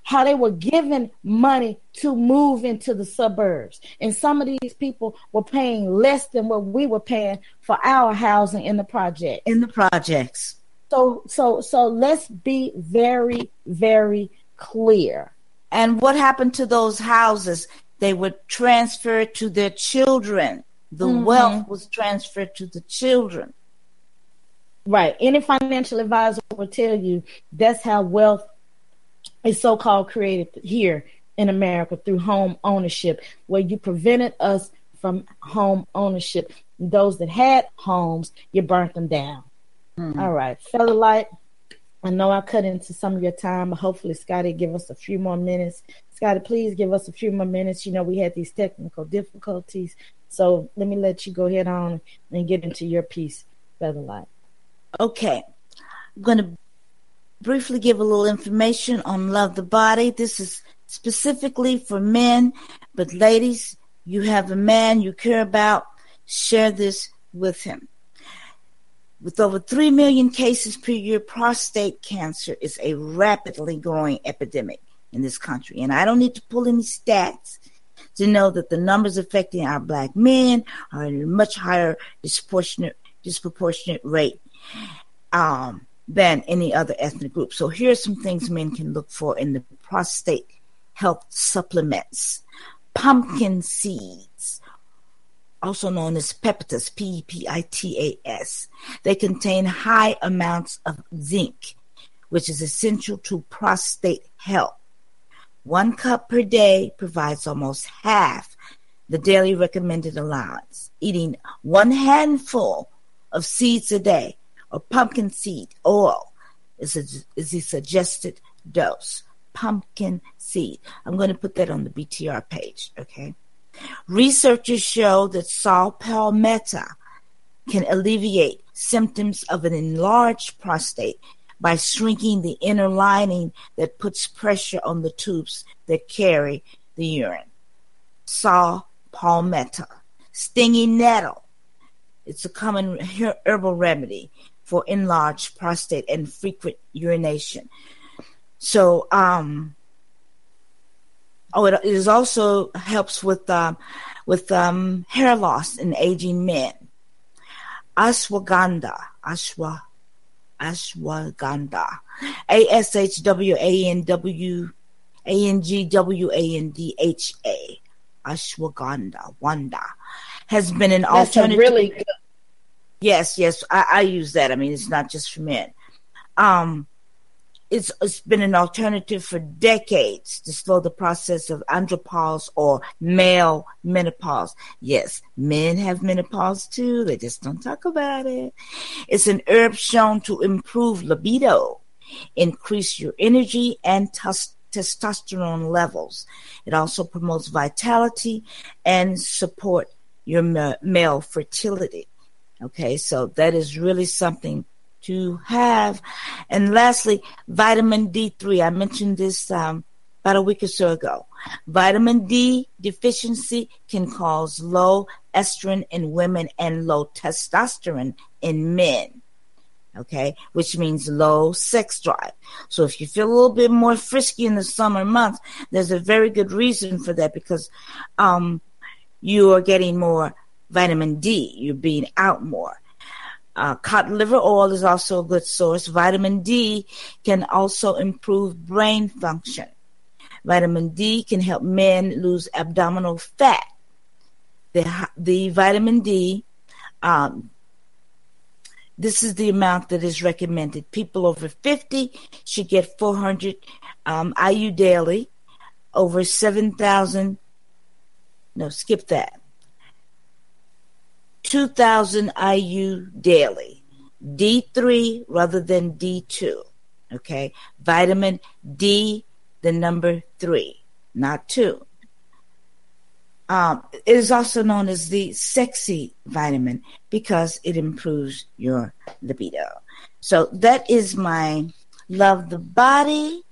How they were given money to move into the suburbs. And some of these people were paying less than what we were paying for our housing in the project. In the projects. So let's be very, very clear. And what happened to those houses? They were transferred to their children. The wealth was transferred to the children. Right. Any financial advisor will tell you that's how wealth is so-called created here in America, through home ownership, where you prevented us from home ownership. Those that had homes, you burnt them down. All right. Feather Light, I know I cut into some of your time, but hopefully Scotty give us a few more minutes. Scotty, please give us a few more minutes. We had these technical difficulties. So let me let you go ahead on and get into your piece, Featherlight. Okay. I'm going to briefly give a little information on Love the Body. This is specifically for men, but ladies, you have a man you care about, share this with him. With over 3 million cases per year, prostate cancer is a rapidly growing epidemic in this country. And I don't need to pull any stats to know that the numbers affecting our black men are at a much higher disproportionate rate than any other ethnic group. So here are some things men can look for in the prostate health supplements. Pumpkin seeds, also known as pepitas, P-E-P-I-T-A-S. They contain high amounts of zinc, which is essential to prostate health. 1 cup per day provides almost half the daily recommended allowance. Eating 1 handful of seeds a day or pumpkin seed oil is the suggested dose. Pumpkin seed. I'm going to put that on the BTR page, okay? Researchers show that saw palmetto can alleviate symptoms of an enlarged prostate by shrinking the inner lining that puts pressure on the tubes that carry the urine. Saw palmetto. Stinging nettle. It's a common herbal remedy for enlarged prostate and frequent urination. So, it is also helps with hair loss in aging men. Ashwagandha, ashwagandha, ashwagandha, wanda, has been an alternative. That's a really good. Yes, I use that. I mean, it's not just for men. It's been an alternative for decades to slow the process of andropause or male menopause. Yes, men have menopause too. They just don't talk about it. It's an herb shown to improve libido, increase your energy and testosterone levels. It also promotes vitality and support your male fertility. Okay, so that is really something to have. And lastly, vitamin D3. I mentioned this about a week or so ago. Vitamin D deficiency can cause low estrogen in women and low testosterone in men. Okay, which means low sex drive. So if you feel a little bit more frisky in the summer months, there's a very good reason for that, because you are getting more vitamin D. You're being out more. Cod liver oil is also a good source. Vitamin D can also improve brain function. Vitamin D can help men lose abdominal fat. The vitamin D, this is the amount that is recommended. People over 50 should get 400 IU daily, over 7,000. No, skip that. 2,000 IU daily. D3 rather than D2. Okay? Vitamin D, the number 3, not 2. It is also known as the sexy vitamin because it improves your libido. So that is my Love the Body.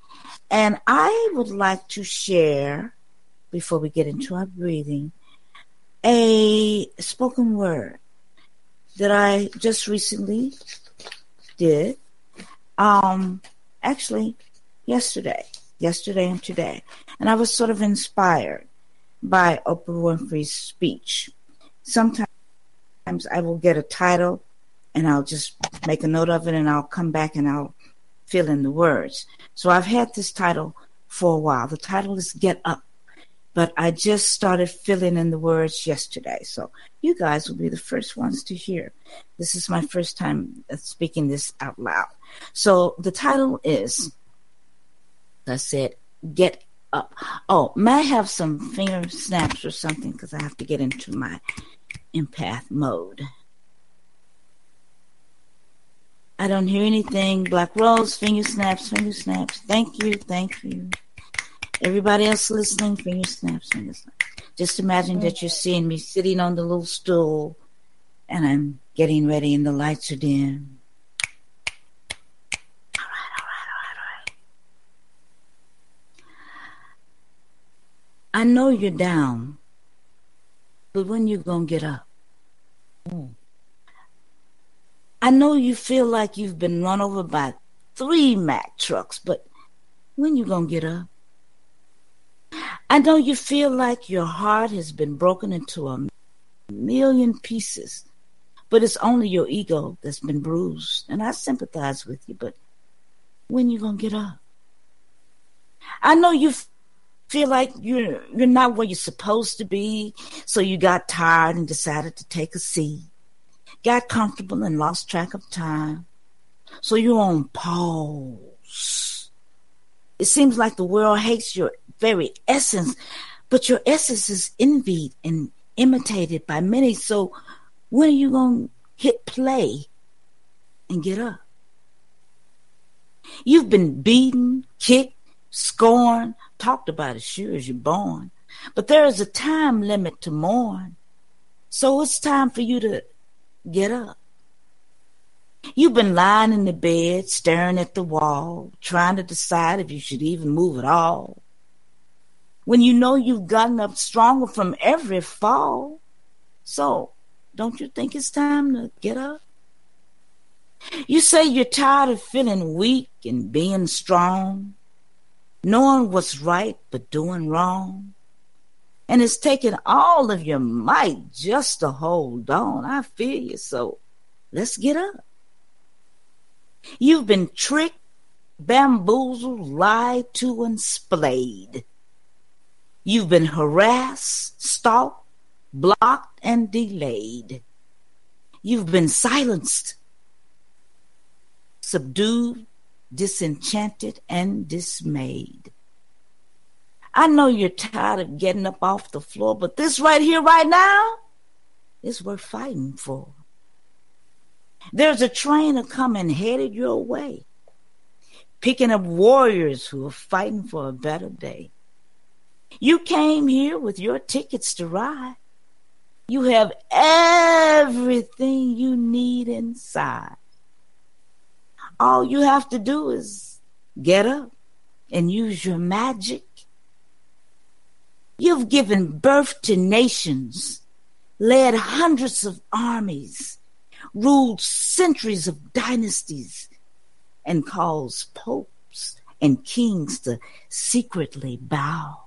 And I would like to share, before we get into our breathing, a spoken word that I just recently did. Actually, yesterday and today. And I was sort of inspired by Oprah Winfrey's speech. Sometimes I will get a title and I'll just make a note of it and I'll come back and I'll fill in the words. So I've had this title for a while. The title is Get Up. But I just started filling in the words yesterday. So you guys will be the first ones to hear. This is my first time speaking this out loud. So the title is, I said, Get Up. Oh, may I have some finger snaps or something? Because I have to get into my empath mode. I don't hear anything. Black Rose, finger snaps. Thank you. Everybody else listening, finger snaps. Just imagine that you're seeing me sitting on the little stool and I'm getting ready and the lights are dim. All right. I know you're down, but when you gonna get up? I know you feel like you've been run over by 3 Mack trucks, but when you gonna get up? I know you feel like your heart has been broken into a million pieces, but it's only your ego that's been bruised. And I sympathize with you, but when you gonna get up? I know you feel like you're not where you're supposed to be, so you got tired and decided to take a seat, got comfortable and lost track of time, so you're on pause. It seems like the world hates your very essence, but your essence is envied and imitated by many. So when are you going to hit play and get up? You've been beaten, kicked, scorned, talked about as sure as you're born. But there is a time limit to mourn. So it's time for you to get up. You've been lying in the bed, staring at the wall, trying to decide if you should even move at all. When you know you've gotten up stronger from every fall. So don't you think it's time to get up? You say you're tired of feeling weak and being strong, knowing what's right but doing wrong. And it's taking all of your might just to hold on. I feel you, so let's get up. You've been tricked, bamboozled, lied to, and splayed. You've been harassed, stalked, blocked, and delayed. You've been silenced, subdued, disenchanted, and dismayed. I know you're tired of getting up off the floor, but this right here, right now, is worth fighting for. There's a train coming headed your way, picking up warriors who are fighting for a better day. You came here with your tickets to ride. You have everything you need inside. All you have to do is get up and use your magic. You've given birth to nations, led hundreds of armies, ruled centuries of dynasties, and caused popes and kings to secretly bow.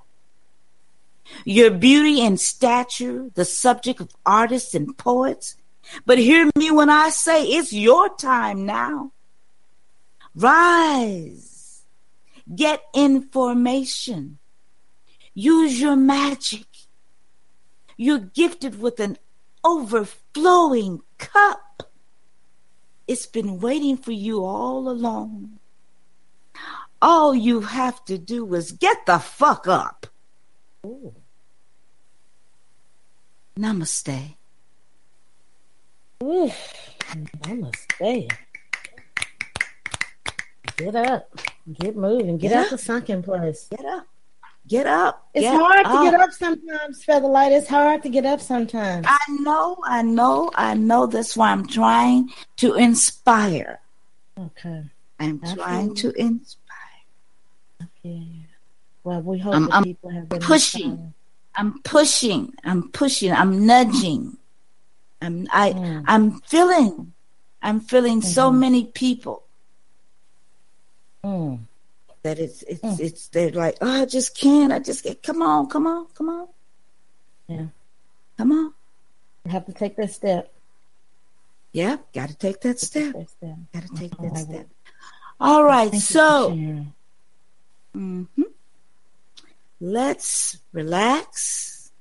Your beauty and stature, the subject of artists and poets. But hear me when I say it's your time now. Rise, get information, use your magic. You're gifted with an overflowing cup. It's been waiting for you all along. All you have to do is get the fuck up. Ooh. Namaste. Ooh, namaste. Get up. Get moving. Get out the sunken place. Get up. Get up. It's hard to get up sometimes, Featherlight. It's hard to get up sometimes. I know. That's why I'm trying to inspire. Okay. I'm trying to inspire. Okay. Well, we hope that people have been pushing. I'm pushing. I'm nudging. I'm feeling so many people that it's they're like, oh, I just can't. Come on. Yeah. Come on. You have to take that step. Yeah, got to take that step. Got to take that step. Well, all right, so let's relax.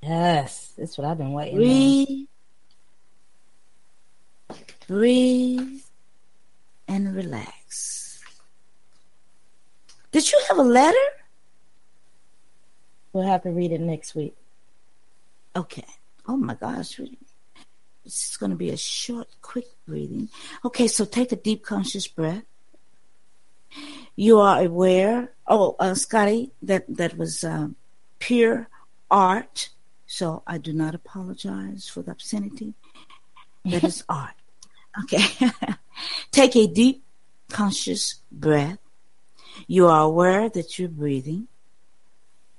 Yes, that's what I've been waiting on. Breathe and relax. Did you have a letter? We'll have to read it next week. Okay. Oh my gosh. This is going to be a short, quick breathing. Okay, so take a deep, conscious breath. You are aware. Scotty, that was pure art. So I do not apologize for the obscenity. That is art. Okay. Take a deep, conscious breath. You are aware that you're breathing.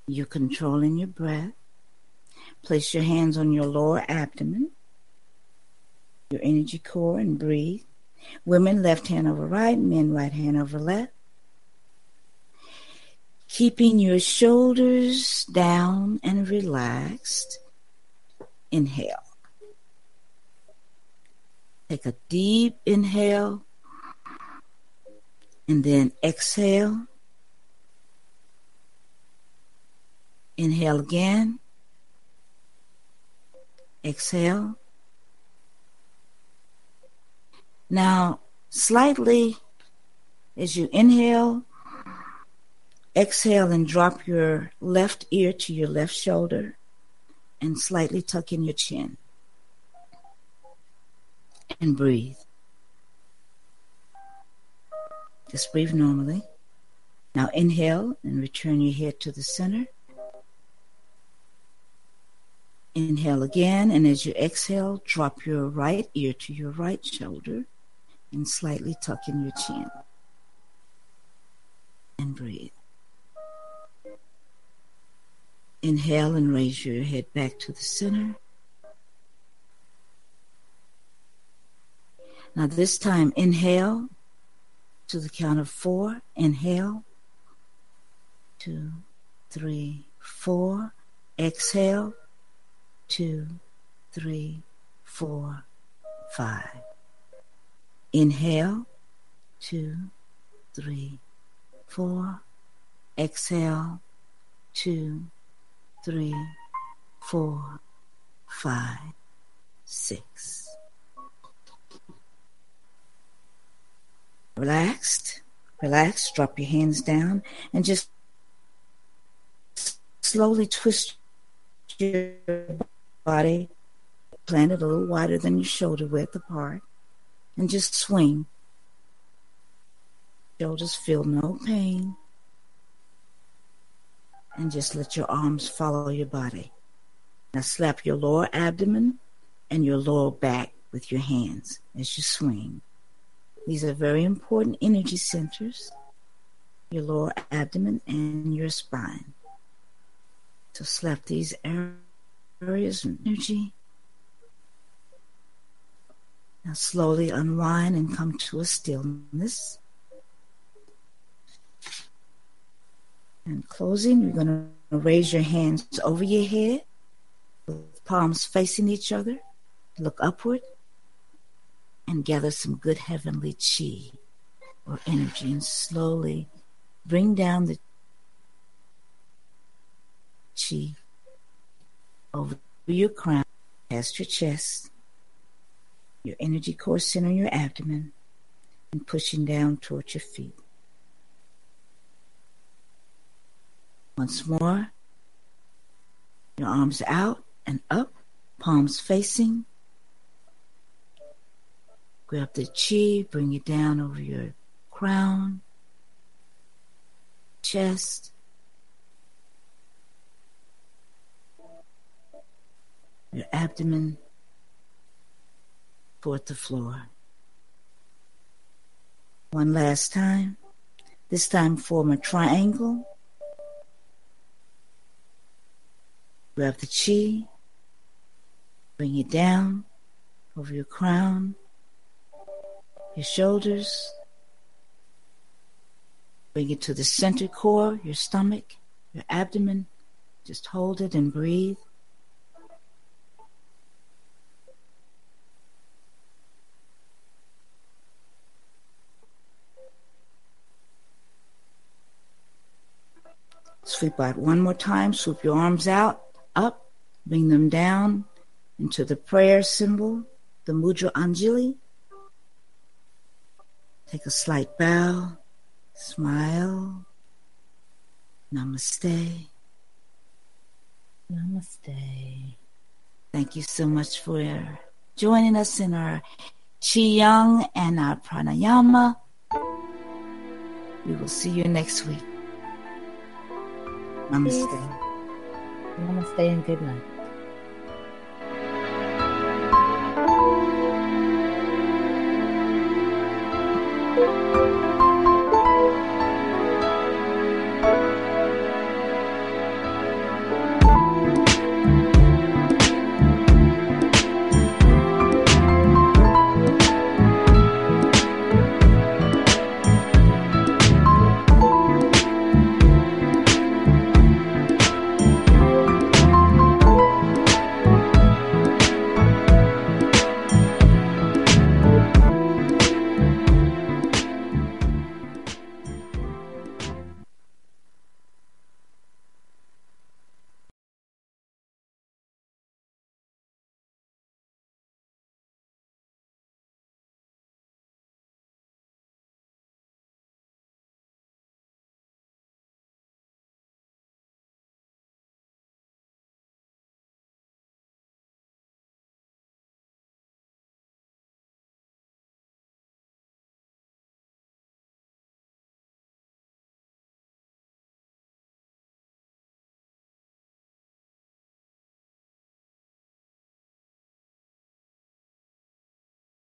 You're controlling your breath. Place your hands on your lower abdomen, your energy core, and breathe. Women, left hand over right. Men, right hand over left. Keeping your shoulders down and relaxed. Inhale. Take a deep inhale. And then exhale. Inhale again. Exhale. Now, slightly As you inhale, exhale and drop your left ear to your left shoulder and slightly tuck in your chin. And breathe. Just breathe normally. Now inhale and return your head to the center. Inhale again, and as you exhale, drop your right ear to your right shoulder and slightly tuck in your chin. And breathe. Inhale and raise your head back to the center. Now this time, inhale to the count of 4. Inhale. 2, 3, 4. Exhale. 2, 3, 4, 5. Inhale. 2, 3, 4. Exhale. 2, 3, 4, 5, 6. Relax, drop your hands down and just slowly twist your body, plant it a little wider than your shoulder width apart, and just swing. Shoulders feel no pain, and just let your arms follow your body. Now slap your lower abdomen and your lower back with your hands as you swing. These are very important energy centers, your lower abdomen and your spine. So slap these areas of energy. Now slowly unwind and come to a stillness. And closing, you're going to raise your hands over your head with palms facing each other. Look upward. And gather some good heavenly chi or energy and slowly bring down the chi over your crown, past your chest, your energy core center, your abdomen, and pushing down towards your feet. Once more, your arms out and up, palms facing. Grab the chi, bring it down over your crown, chest, your abdomen, toward the floor. One last time. This time form a triangle. Grab the chi, bring it down over your crown, your shoulders, bring it to the center core, your stomach, your abdomen. Just hold it and breathe. Sweep out one more time. Swoop your arms out, up, bring them down into the prayer symbol, the Mudra Anjali. Take a slight bow, smile, namaste. Namaste. Thank you so much for joining us in our Qigong and our Pranayama. We will see you next week. Namaste. Namaste and good night.